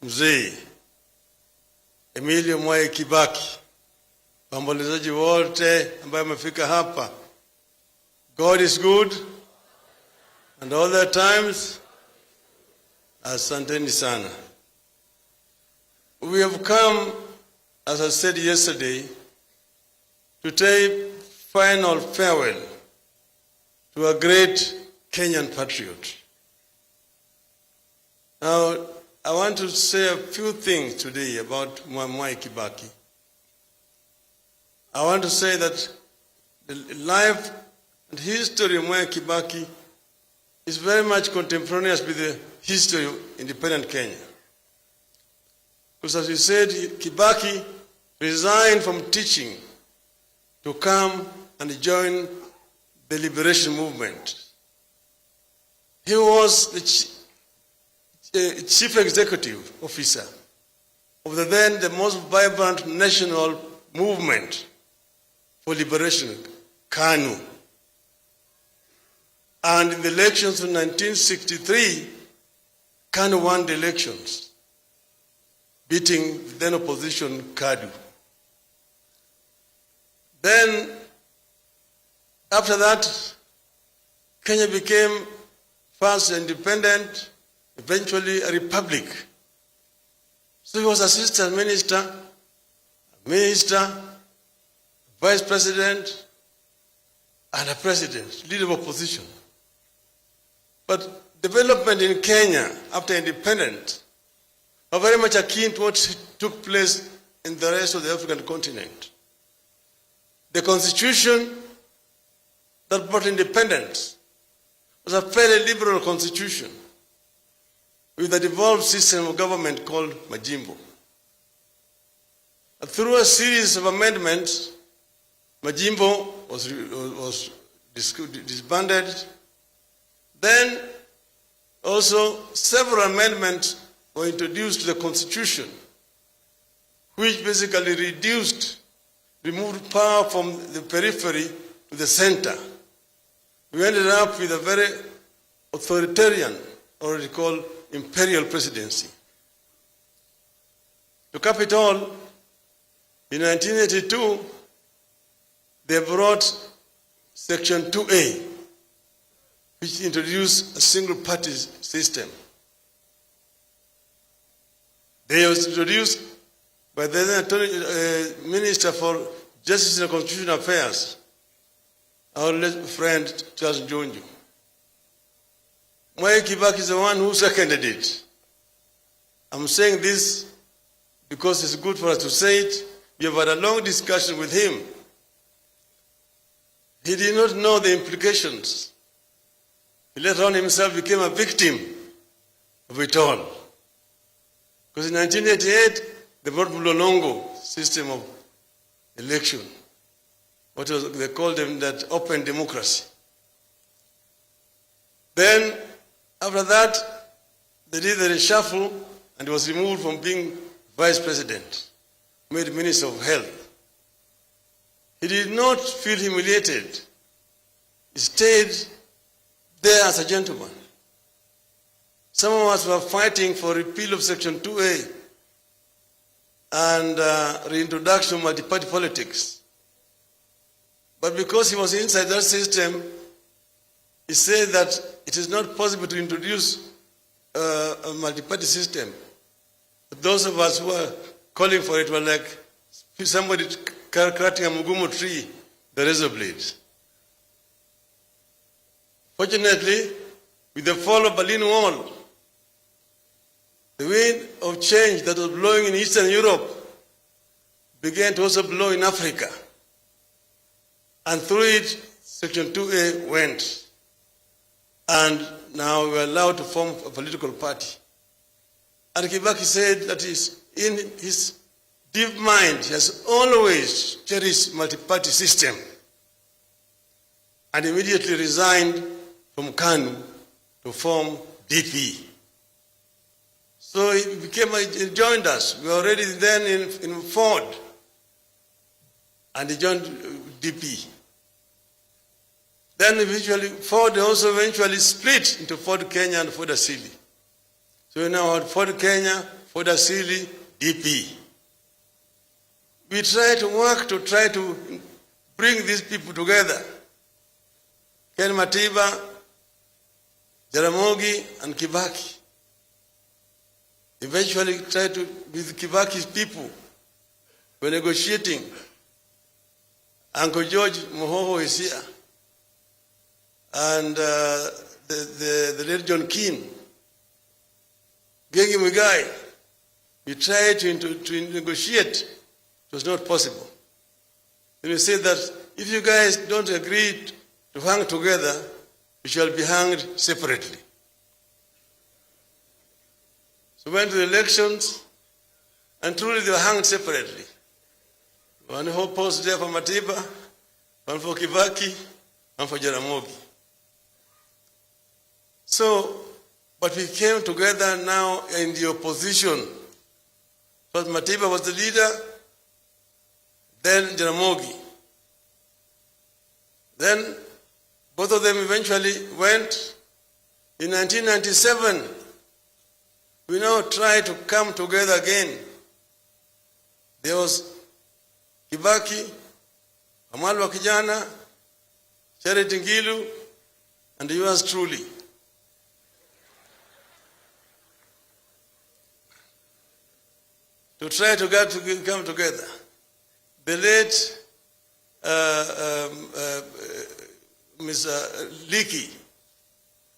Mzee Emilio Mwai Kibaki, waombolezaji wote ambao wamefika hapa. God is good and all the times. Asanteni sana. We have come, as I said yesterday, to take final farewell to a great Kenyan patriot. Now, I want to say a few things today about Mwai Kibaki. I want to say that the life and history of Mwai Kibaki is very much contemporaneous with the history of independent Kenya. Because as you said, Kibaki resigned from teaching to come and join the liberation movement. He was the chief executive officer of the most vibrant national movement for liberation, KANU. And in the elections of 1963, KANU won the elections, beating the then opposition KADU. Then, after that, Kenya became first independent, eventually a republic. So he was assistant minister, vice president, and a president, leader of opposition. But development in Kenya after independence are very much akin to what took place in the rest of the African continent. The constitution that brought independence was a fairly liberal constitution with a devolved system of government called Majimbo. Through a series of amendments, Majimbo was disbanded. Then also several amendments were introduced to the Constitution, which basically removed power from the periphery to the center. We ended up with a very authoritarian, or what we call imperial presidency. To cap it all, in 1982, they brought Section 2A, which introduced a single-party system. They was introduced by the then Minister for Justice and Constitutional Affairs, our friend Charles Njonjo. Mwai Kibaki is the one who seconded it. I'm saying this because it's good for us to say it. We have had a long discussion with him. He did not know the implications. He later on himself became a victim of it all. Because in 1988, they brought Mlolongo system of election. They called them that open democracy. Then, after that, they did the reshuffle and was removed from being vice president, made minister of health. He did not feel humiliated. He stayed there as a gentleman. Some of us were fighting for repeal of Section 2A and reintroduction of multi-party politics. But because he was inside that system, he said that it is not possible to introduce a multi-party system. Those of us who were calling for it were like somebody cutting a mugumo tree, the razor blades. Fortunately, with the fall of Berlin Wall, the wind of change that was blowing in Eastern Europe began to also blow in Africa. And through it, Section 2A went. And now we are allowed to form a political party. And Kibaki said that in his deep mind, he has always cherished multi-party system. And immediately resigned from KANU to form DP. So he joined us. We were already then in Ford. And he joined DP. Then Ford also eventually split into Ford Kenya and Ford Asili. So we now have Ford Kenya, Ford Asili, DP. We try to bring these people together. Ken Matiba, Jaramogi, and Kibaki. Eventually with Kibaki's people, we're negotiating. Uncle George Mohoho is here. And the late John Keane, Gengi Mugai, we tried to negotiate. It was not possible. Then we said that if you guys don't agree to hang together, you shall be hanged separately. So we went to the elections, and truly they were hanged separately. One whole post there for Matiba, one for Kibaki, one for Jaramogi. So, but we came together now in the opposition. First Matiba was the leader, then Jaramogi. Then both of them eventually went. In 1997, we now tried to come together again. There was Kibaki, Amalwa Kijana, Charity Ngilu, and yours truly. To try to come together. The late Mr. Leakey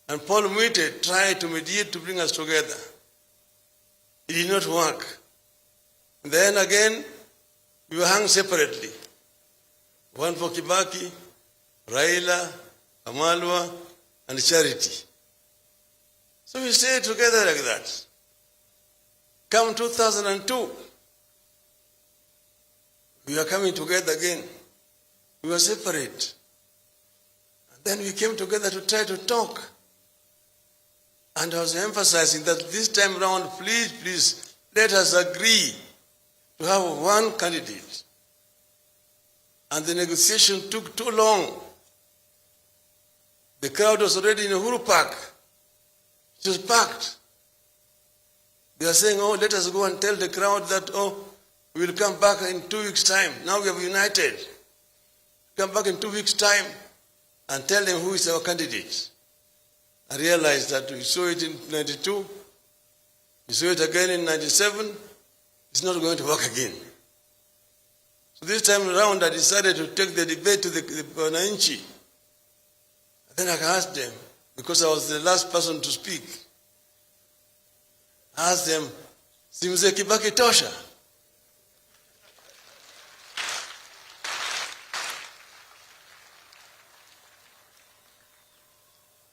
and Paul Mwite tried to mediate to bring us together. It did not work. Then again, we were hung separately. One for Kibaki, Raila, Amalwa, and Charity. So we stayed together like that. Come 2002, We were coming together again. We were separate. And then we came together to try to talk. And I was emphasizing that this time round, please, let us agree to have one candidate. And the negotiation took too long. The crowd was already in Uhuru Park. It was packed. They are saying, oh, let us go and tell the crowd that, oh, we will come back in 2 weeks' time. Now we have united. Come back in 2 weeks' time and tell them who is our candidate. I realized that we saw it in 92, we saw it again in 97, it's not going to work again. So this time around I decided to take the debate to the Wananchi. Then I asked them, because I was the last person to speak, I asked them, si mzee Kibaki tosha?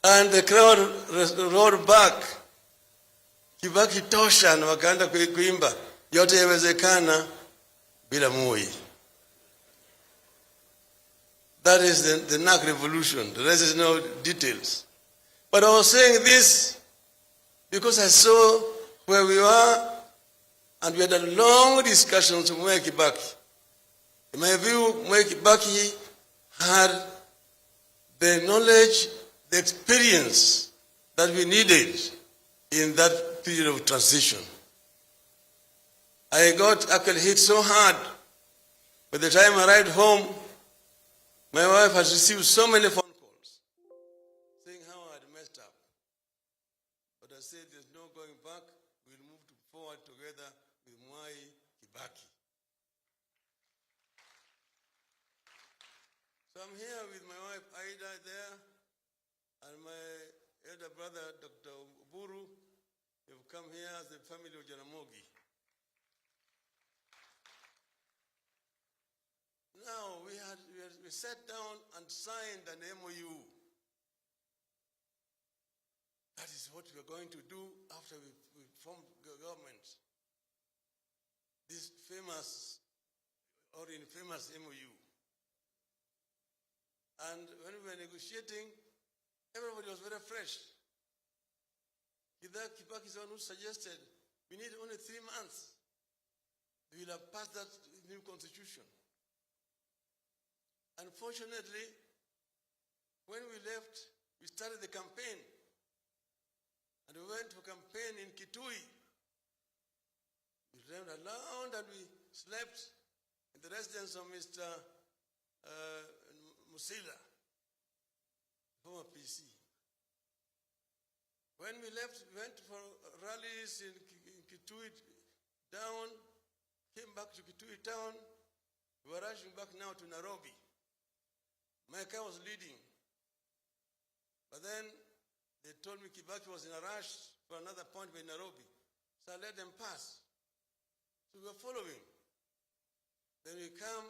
And the crowd roared back, Kibaki tosha, na wakaanza kuimba, yote yawezekana bila Moi. That is the NAC revolution. The rest is no details. But I was saying this because I saw where we were, and we had a long discussion with Mwai Kibaki. In my view, Mwai Kibaki had the knowledge, the experience that we needed in that period of transition. I got actually hit so hard. By the time I arrived home, my wife has received so many phone calls saying how I had messed up. But I said there's no going back. We'll move forward together with Mwai Kibaki. So I'm here with my wife Aida there, and my elder brother Dr. Oburu. They've come here as the family of Jaramogi. Now we sat down and signed an MOU. That is what we are going to do after we formed the government. This famous or infamous MOU. And when we were negotiating, everybody was very fresh. Kibaki'S one who suggested we need only 3 months. We will have passed that new constitution. Unfortunately, when we left, we started the campaign. And we went for campaign in Kitui. We ran around and we slept in the residence of Mr. Musila, former PC. When we left, we went for rallies in Kitui down, came back to Kitui town. We were rushing back now to Nairobi. My car was leading. But then they told me Kibaki was in a rush for another appointment in Nairobi. So I let them pass. So we were following. Then we come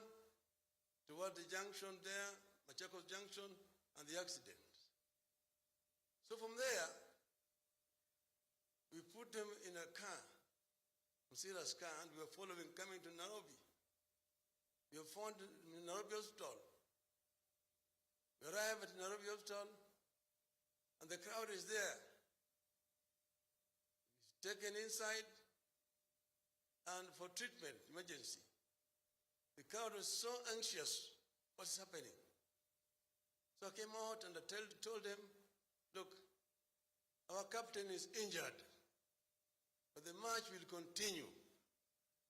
toward the junction there, Machakos Junction, and the accident. So from there, we put them in a car, Musila's car, and we were following, coming to Nairobi. We were found in Nairobi Hospital. We arrive at Nairobi Hospital, and the crowd is there. He's taken inside and for treatment, emergency. The crowd was so anxious, what's happening? So I came out and I told them, look, our captain is injured, but the march will continue,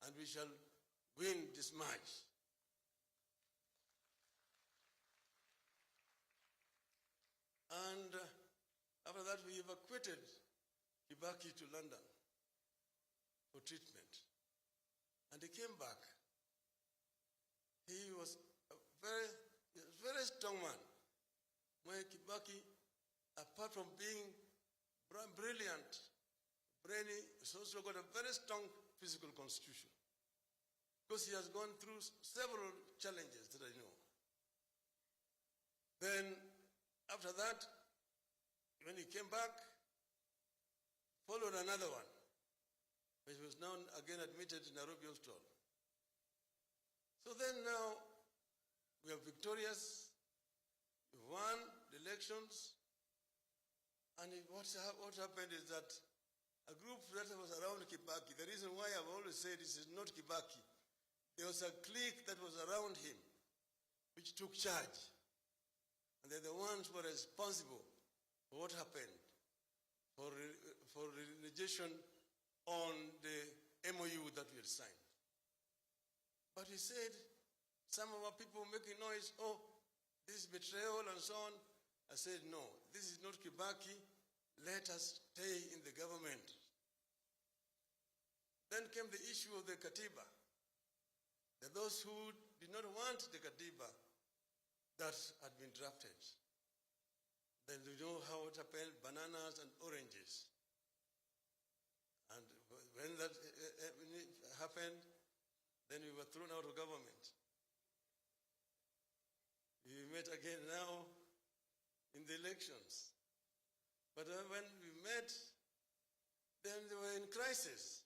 and we shall win this march. And after that, we evacuated Kibaki to London for treatment. And he came back. He was a very strong man. Mwai Kibaki, apart from being brilliant, brainy, he's also got a very strong physical constitution. Because he has gone through several challenges that I know. Then, after that, when he came back, followed another one, which was now again admitted in Nairobi Hospital. So then now we are victorious, we won the elections, and what happened is that a group that was around Kibaki, the reason why I've always said this is not Kibaki, there was a clique that was around him which took charge. And they're the ones who were responsible for what happened, for relegation on the MOU that we had signed. But he said, some of our people making noise, oh, this is betrayal and so on. I said, no, this is not Kibaki. Let us stay in the government. Then came the issue of the Katiba. There are those who did not want the Katiba that had been drafted. Then you know how it happened, bananas and oranges. And when that happened, then we were thrown out of government. We met again now in the elections. But when we met, then they were in crisis.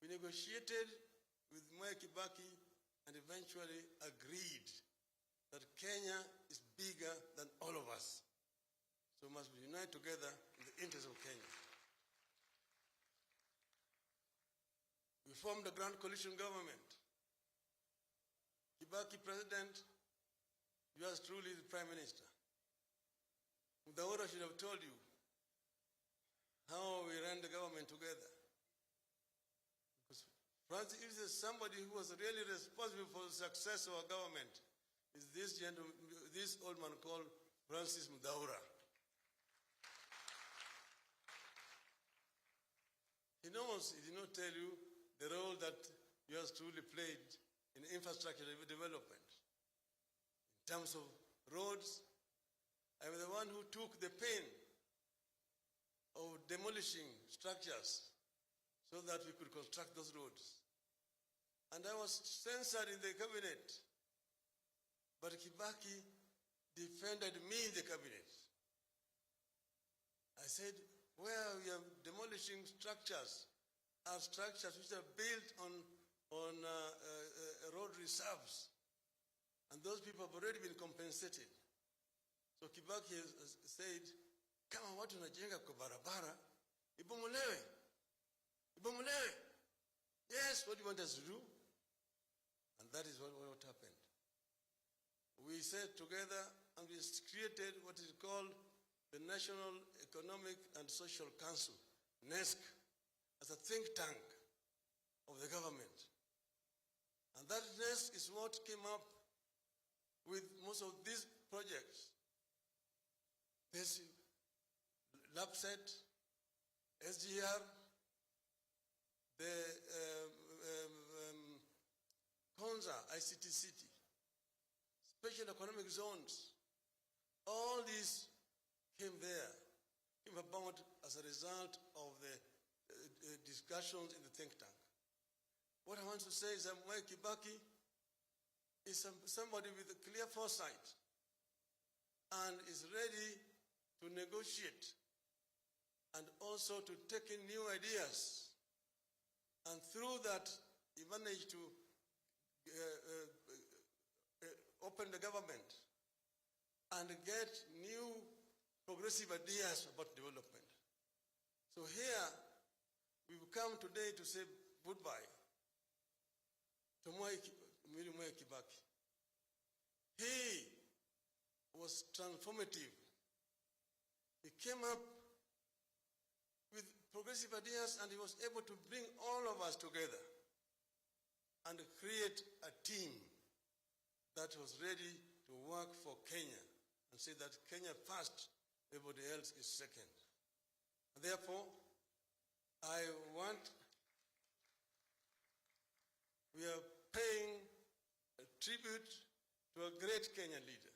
We negotiated with Mwai Kibaki and eventually agreed that Kenya is bigger than all of us. So we must unite together in the interest of Kenya. We formed a grand coalition government. Kibaki president, yours truly the prime minister. Othaya should have told you how we ran the government together. Because Francis, if there's somebody who was really responsible for the success of our government, is this gentleman, this old man called Francis Othaya. He knows, he did not tell you the role that yours truly played in infrastructure development. In terms of roads, I was the one who took the pain of demolishing structures so that we could construct those roads. And I was censored in the cabinet, but Kibaki defended me in the cabinet. I said, where we are demolishing structures are structures which are built on road reserves, and those people have already been compensated. So Kibaki has said, kama watu najenga kwa barabara, ibomolewe. Ibomolewe. Yes, what do you want us to do? And that is what happened. We sat together and we created what is called the National Economic and Social Council, NESC, as a think tank of the government. And that NESC is what came up with most of these projects. This LAPSET, SGR, the Konza, ICT City, special economic zones, all these came about as a result of the discussions in the think tank. What I want to say is that Mwai Kibaki is somebody with a clear foresight and is ready to negotiate and also to take in new ideas. And through that, he managed to open the government and get new progressive ideas about development. So here, we've come today to say goodbye to Mwai Kibaki. He was transformative. He came up with progressive ideas and he was able to bring all of us together and create a team that was ready to work for Kenya and say that Kenya first, everybody else is second. And therefore, we are paying a tribute to a great Kenyan leader.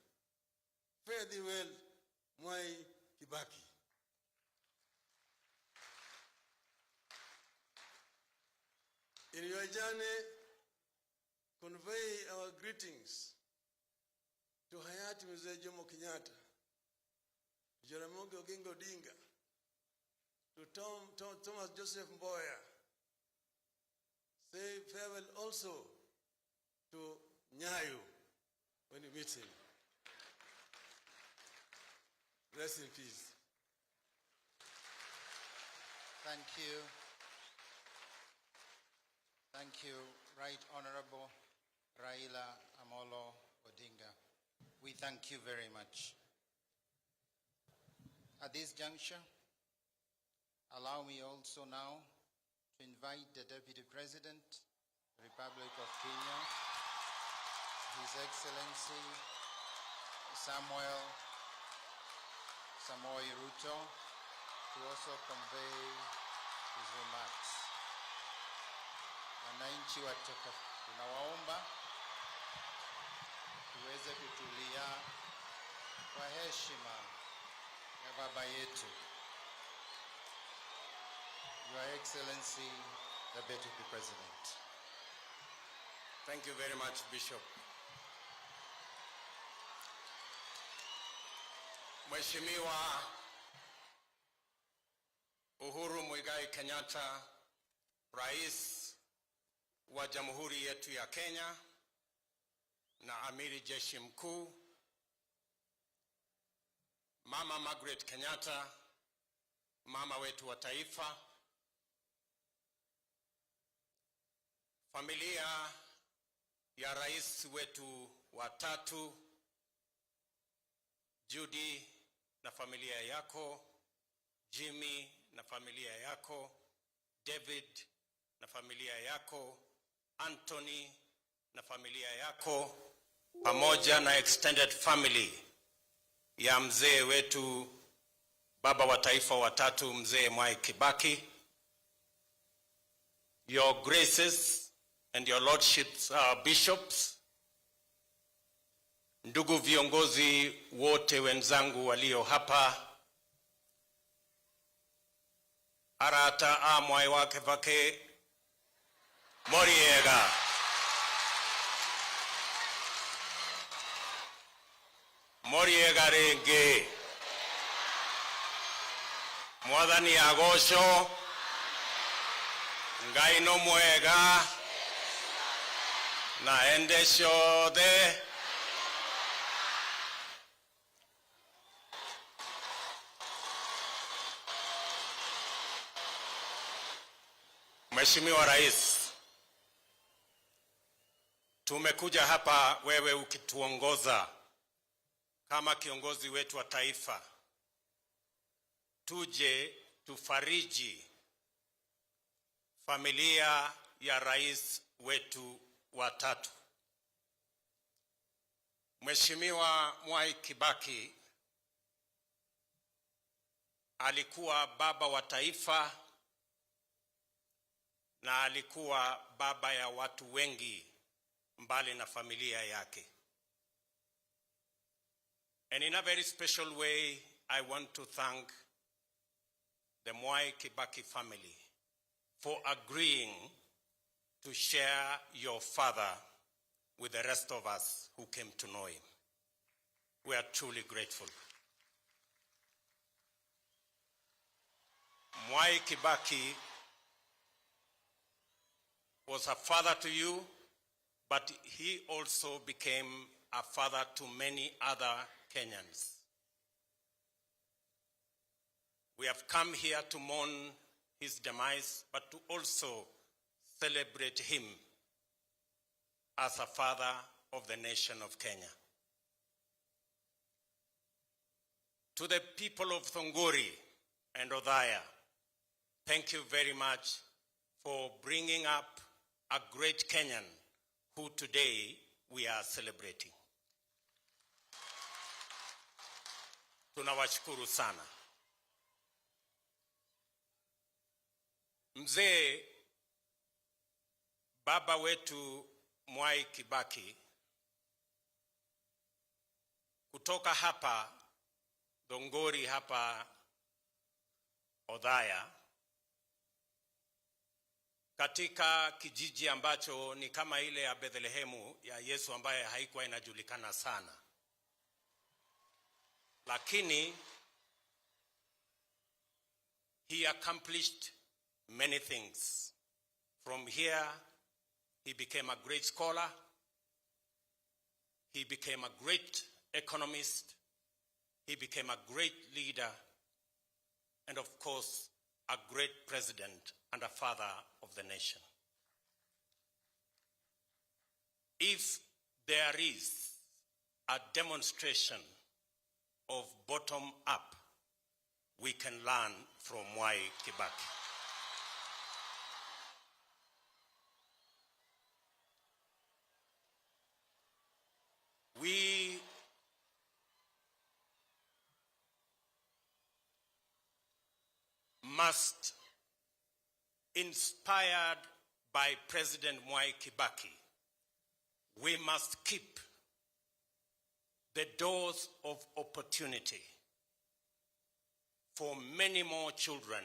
Fare thee well, Mwai Kibaki. In your journey, convey our greetings to Hayati Mzee Jomo Kenyatta, to Jaramogi Oginga Odinga, to Thomas Joseph Mboya. Say farewell also to Nyayo when you meet him. Rest in peace. Thank you. Thank you, Right Honorable Raila Amolo Odinga. We thank you very much. At this juncture, allow me also now to invite the Deputy President, the Republic of Kenya, His Excellency Samoei Ruto, to also convey his remarks. Wananchi watukufu, tunawaomba tuweze kutulia kwa heshima ya baba yetu. Your Excellency, the Deputy President. Thank you very much, Bishop. Mheshimiwa Uhuru Muigai Kenyatta, Rais wa Jamhuri yetu ya Kenya na Amiri Jeshi Mkuu, Mama Margaret Kenyatta, mama wetu wa taifa, familia ya rais wetu wa tatu, Judy na familia yako, Jimmy na familia yako, David na familia yako, Anthony na familia yako, pamoja na extended family ya mzee wetu, baba wa taifa wa tatu, mzee Mwai Kibaki. Your graces and your lordships, bishops, ndugu viongozi wote wenzangu walio hapa, arata amwai wake vake Moriega, Moriega renge, Mwathani agosho, Ngai no mwega, na ende ciothe. Mheshimiwa Rais, tumekuja hapa wewe ukituongoza kama kiongozi wetu wa taifa, tuje tufariji familia ya rais wetu wa tatu. Mheshimiwa Mwai Kibaki alikuwa baba wa taifa na alikuwa baba ya watu wengi mbali na familia yake. And in a very special way, I want to thank the Mwai Kibaki family for agreeing to share your father with the rest of us who came to know him. We are truly grateful. Mwai Kibaki was a father to you, but he also became a father to many other Kenyans. We have come here to mourn his demise, but to also celebrate him as a father of the nation of Kenya. To the people of Thongori and Othaya, thank you very much for bringing up a great Kenyan who today we are celebrating. Tunawashukuru sana. Mzee baba wetu Mwai Kibaki kutoka hapa Thongori hapa Othaya, katika kijiji ambacho ni kama ile ya Bethlehemu ya Yesu ambaye haikuwa inajulikana sana, lakini he accomplished many things. From here, he became a great scholar. he became a great economist, he became a great leader, and of course, a great president and a father of the nation. If there is a demonstration of bottom-up, we can learn from Mwai Kibaki. We must, inspired by President Mwai Kibaki, we must keep the doors of opportunity for many more children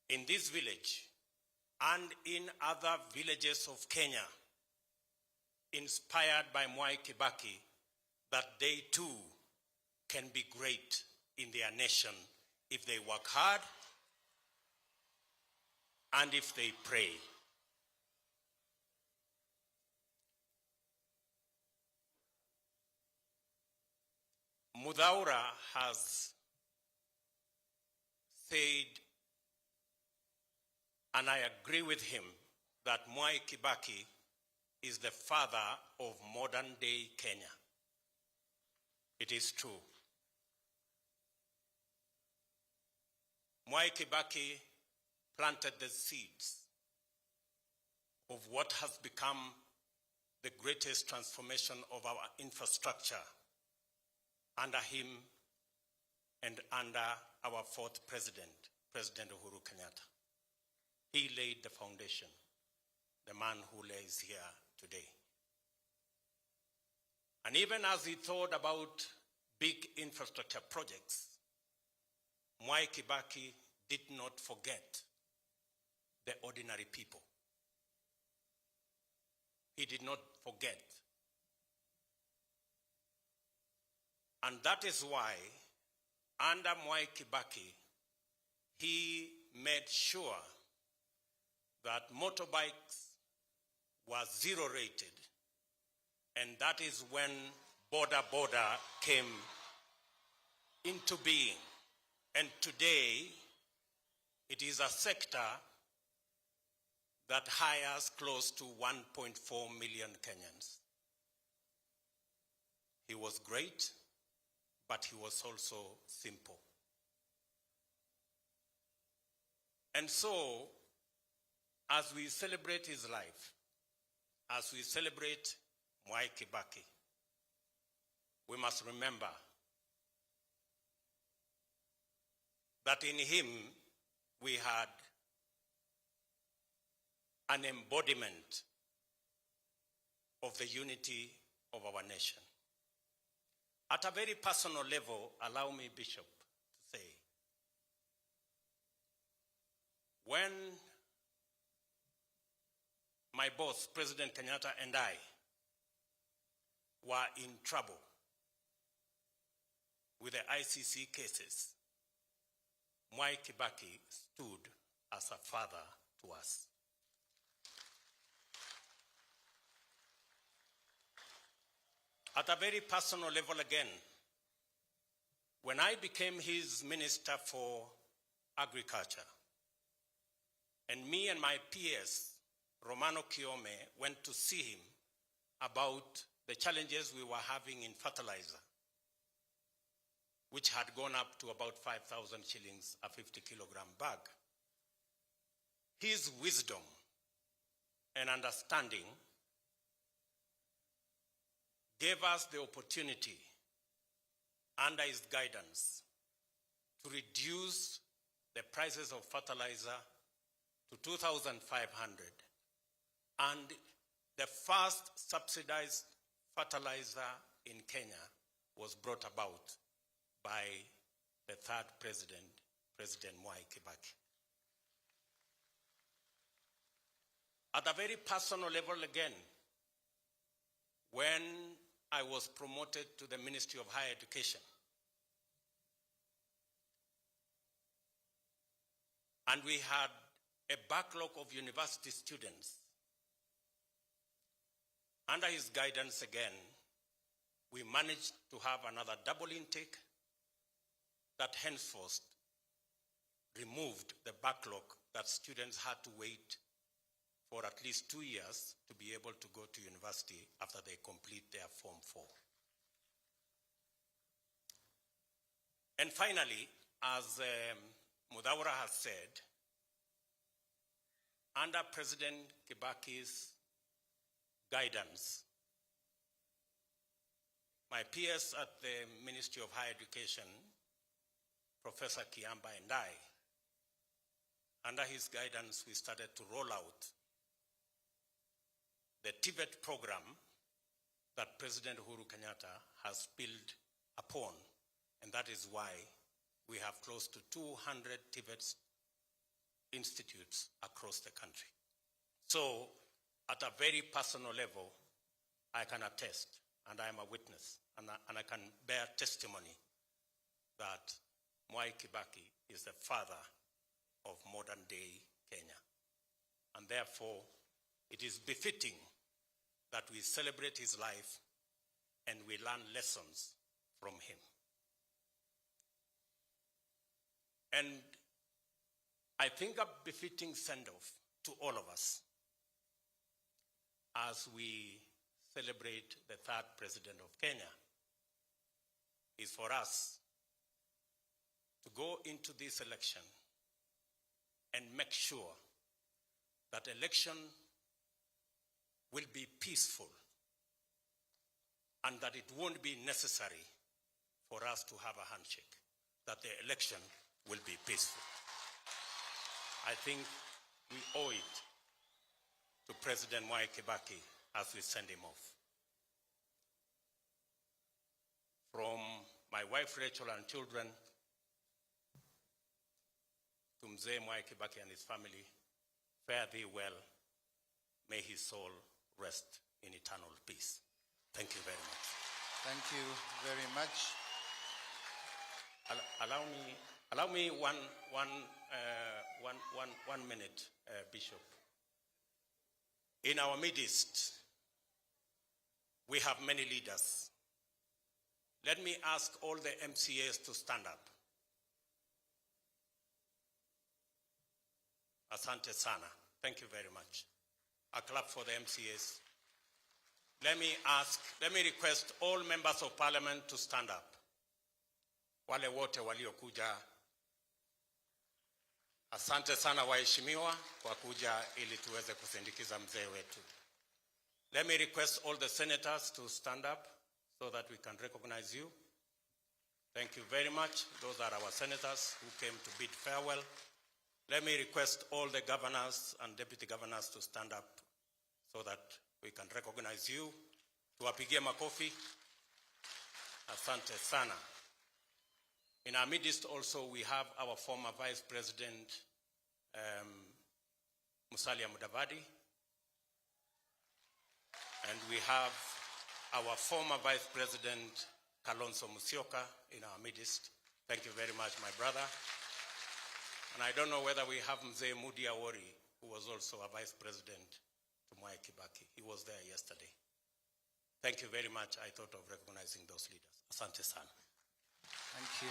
in this village and in other villages of Kenya, inspired by Mwai Kibaki, that they too can be great in their nation if they work hard and if they pray. Mudhaura has said, and I agree with him, that Mwai Kibaki is the father of modern day Kenya. It is true. Mwai Kibaki planted the seeds of what has become the greatest transformation of our infrastructure under him and under our fourth president, President Uhuru Kenyatta. He laid the foundation, the man who lays here today. And even as he thought about big infrastructure projects, Mwai Kibaki did not forget the ordinary people. He did not forget. And that is why, under Mwai Kibaki, he made sure that motorbikes were zero rated. And that is when Border came into being. And today, it is a sector that hires close to 1.4 million Kenyans. He was great, but he was also simple. And so, as we celebrate his life, as we celebrate Mwai Kibaki, we must remember that in him we had an embodiment of the unity of our nation. At a very personal level, allow me, Bishop, to say, when my boss, President Kenyatta, and I were in trouble with the ICC cases, Mwai Kibaki stood as a father to us. At a very personal level again, when I became his Minister for Agriculture, and me and my peers, Romano Kiome, went to see him about the challenges we were having in fertilizer, which had gone up to about 5,000 shillings a 50-kilogram bag. His wisdom and understanding gave us the opportunity, under his guidance, to reduce the prices of fertilizer to 2,500. And the first subsidized fertilizer in Kenya was brought about by the third president, President Mwai Kibaki. At a very personal level again, when I was promoted to the Ministry of Higher Education, and we had a backlog of university students, under his guidance again, we managed to have another double intake that henceforth removed the backlog that students had to wait for at least 2 years to be able to go to university after they complete their Form 4. And finally, as Mudawara has said, under President Kibaki's guidance, my peers at the Ministry of Higher Education, Professor Kiamba and I, under his guidance, we started to roll out the TVET program that President Uhuru Kenyatta has built upon, and that is why we have close to 200 TVET institutes across the country. So, at a very personal level, I can attest, and I am a witness, and I can bear testimony that Mwai Kibaki is the father of modern day Kenya. And therefore, it is befitting that we celebrate his life and we learn lessons from him. And I think a befitting send-off to all of us as we celebrate the third president of Kenya is for us to go into this election and make sure that election will be peaceful and that it won't be necessary for us to have a handshake, that the election will be peaceful. I think we owe it to President Mwai Kibaki as we send him off. From my wife Rachel and children to Mzee Mwai Kibaki and his family, fare thee well. May his soul rest in eternal peace. Thank you very much. Thank you very much. Allow me one minute, Bishop. In our midst, we have many leaders. Let me ask all the MCAs to stand up. Asante sana. Thank you very much. A clap for the MCAs. Let me request all members of parliament to stand up. Wale wote waliokuja. Asante sana waheshimiwa kwa kuja ili tuweze kusindikiza mzee wetu. Let me request all the senators to stand up so that we can recognize you. Thank you very much. Those are our senators who came to bid farewell. Let me request all the governors and deputy governors to stand up so that we can recognize you. Tuwapigie makofi. Asante sana. In our midst also we have our former Vice President Musalia Mudavadi, and we have our former Vice President Kalonzo Musyoka in our midst. Thank you very much, my brother. And I don't know whether we have Mzee Mudi Awori, who was also a Vice President to Mwai Kibaki. He was there yesterday. Thank you very much. I thought of recognizing those leaders. Asante sana. Thank you.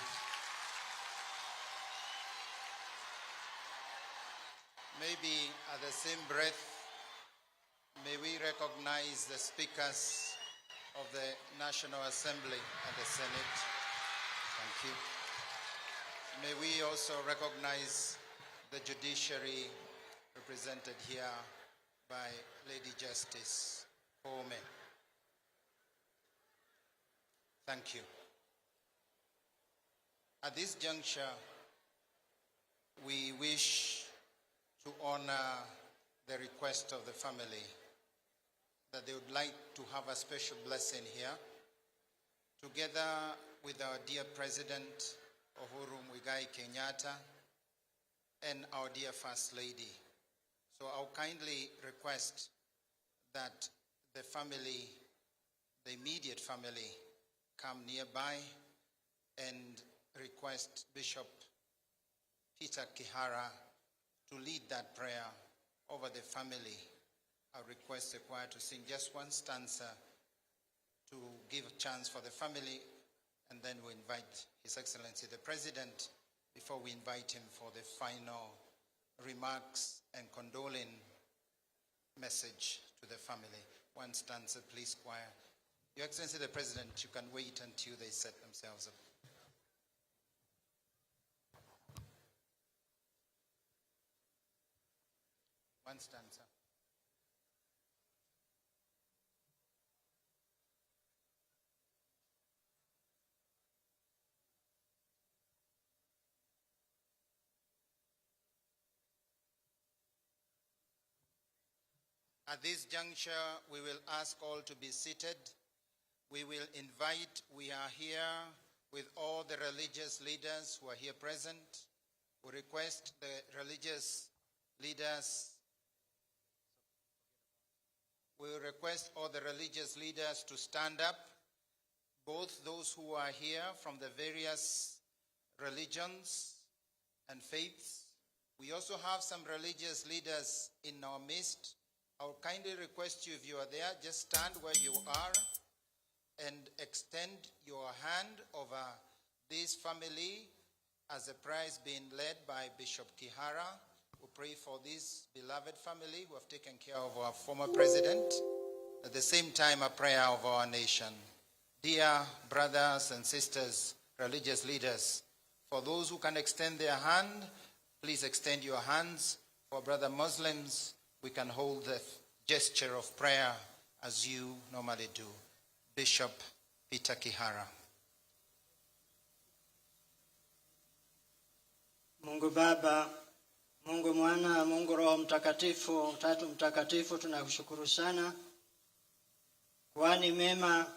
Maybe at the same breath, may we recognize the speakers of the National Assembly and the Senate. Thank you. May we also recognize the judiciary represented here by Lady Justice Ome. Thank you. At this juncture, we wish to honor the request of the family that they would like to have a special blessing here, together with our dear President Uhuru Muigai Kenyatta and our dear First Lady. So I'll kindly request that the family, the immediate family, come nearby and request Bishop Peter Kihara to lead that prayer over the family. I request the choir to sing just one stanza to give a chance for the family, and then we invite His Excellency the President before we invite him for the final remarks and condoling message to the family. One stanza, please, choir. Your Excellency the President, you can wait until they set themselves up. One stanza. At this juncture, we will ask all to be seated. We will invite, we are here with all the religious leaders who are here present. We request the religious leaders, we request all the religious leaders to stand up, both those who are here from the various religions and faiths. We also have some religious leaders in our midst. I'll kindly request you, if you are there, just stand where you are and extend your hand over this family as a prize being led by Bishop Kihara. We pray for this beloved family who have taken care of our former president. At the same time, a prayer of our nation. Dear brothers and sisters, religious leaders, for those who can extend their hand, please extend your hands. For brother Muslims, we can hold the gesture of prayer as you normally do. Bishop Peter Kihara. Mungu Baba, Mungu Mwana, Mungu Roho Mtakatifu, Utatu Mtakatifu, tunakushukuru sana, kwani mema,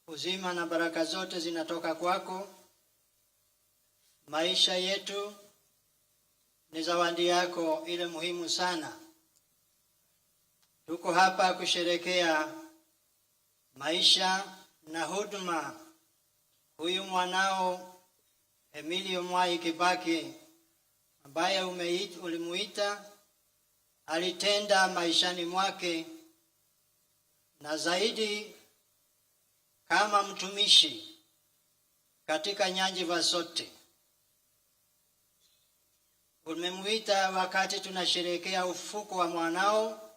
uzima na baraka zote zinatoka kwako. Maisha yetu ni zawadi yako ile muhimu sana. Tuko hapa kusherekea maisha na huduma huyu mwanao Emilio Mwai Kibaki, ambaye ulimuita, alitenda maishani mwake, na zaidi kama mtumishi katika nyanja zote. Umemuita wakati tunasherehekea ufuko wa mwanao,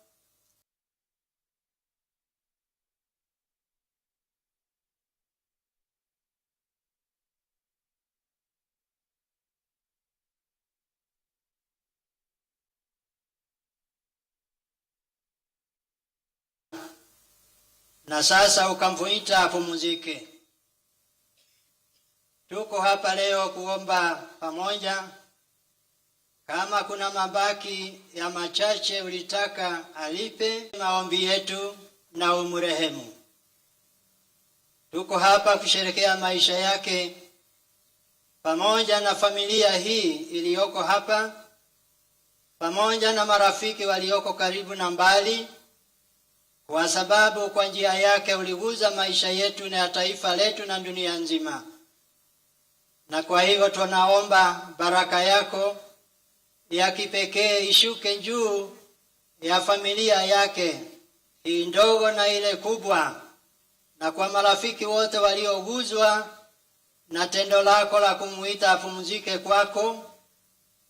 na sasa ukamvuita apumzike. Tuko hapa leo kuomba pamoja. Kama kuna mabaki ya machache ulitaka alipe, maombi yetu na umrehemu. Tuko hapa kusherehekea maisha yake pamoja na familia hii iliyoko hapa, pamoja na marafiki walioko karibu na mbali, kwa sababu kwa njia yake uliguza maisha yetu na taifa letu na dunia nzima. Na kwa hivyo tunaomba baraka yako ya kipekee ishuke juu ya familia yake, hii ndogo na ile kubwa, na kwa marafiki wote walioguzwa na tendo lako la kumuita apumzike kwako,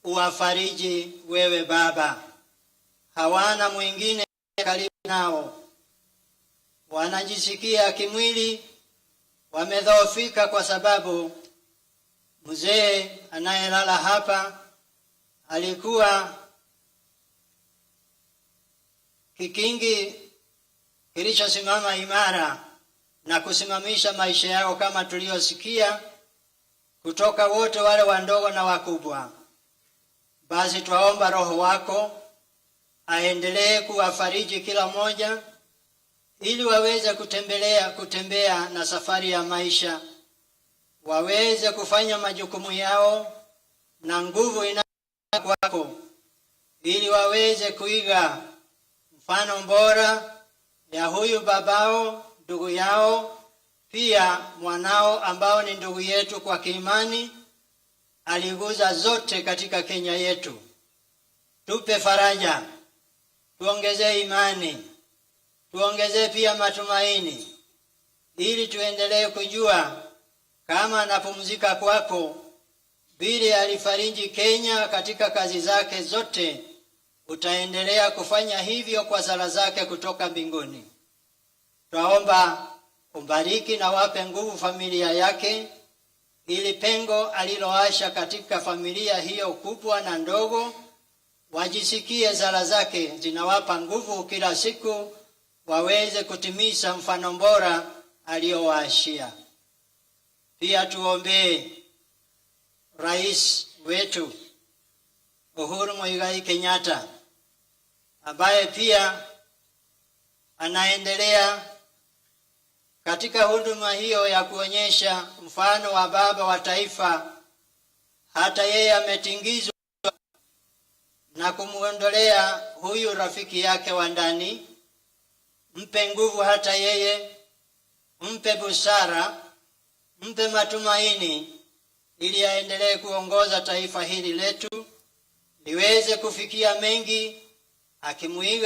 uwafariji wewe Baba. Hawana mwingine karibu nao, wanajisikia kimwili wamedhoofika, kwa sababu mzee anayelala hapa alikuwa kikingi kilichosimama imara na kusimamisha maisha yao, kama tuliosikia kutoka wote wale wandogo na wakubwa. Basi twaomba Roho wako aendelee kuwafariji kila mmoja, ili waweze kutembea na safari ya maisha, waweze kufanya majukumu yao na nguvu kwako, ili waweze kuiga mfano bora ya huyu babao, ndugu yao, pia mwanao ambao ni ndugu yetu kwa kiimani, aliguza zote katika Kenya yetu. Tupe faraja, tuongeze imani, tuongeze pia matumaini, ili tuendelee kujua kama anapumzika kwako vile alifariji Kenya katika kazi zake zote, utaendelea kufanya hivyo kwa sala zake kutoka mbinguni. Twaomba umbariki na wape nguvu familia yake, ili pengo aliloacha katika familia hiyo kubwa na ndogo, wajisikie sala zake zinawapa nguvu kila siku, waweze kutimiza mfano bora aliowaashia. Pia tuombee Rais wetu Uhuru Muigai Kenyatta, ambaye pia anaendelea katika huduma hiyo ya kuonyesha mfano wa baba wa taifa. Hata yeye ametingizwa na kumuondolea huyu rafiki yake wa ndani. Mpe nguvu hata yeye, mpe busara, mpe matumaini, ili aendelee kuongoza taifa hili letu liweze kufikia mengi, akimuiga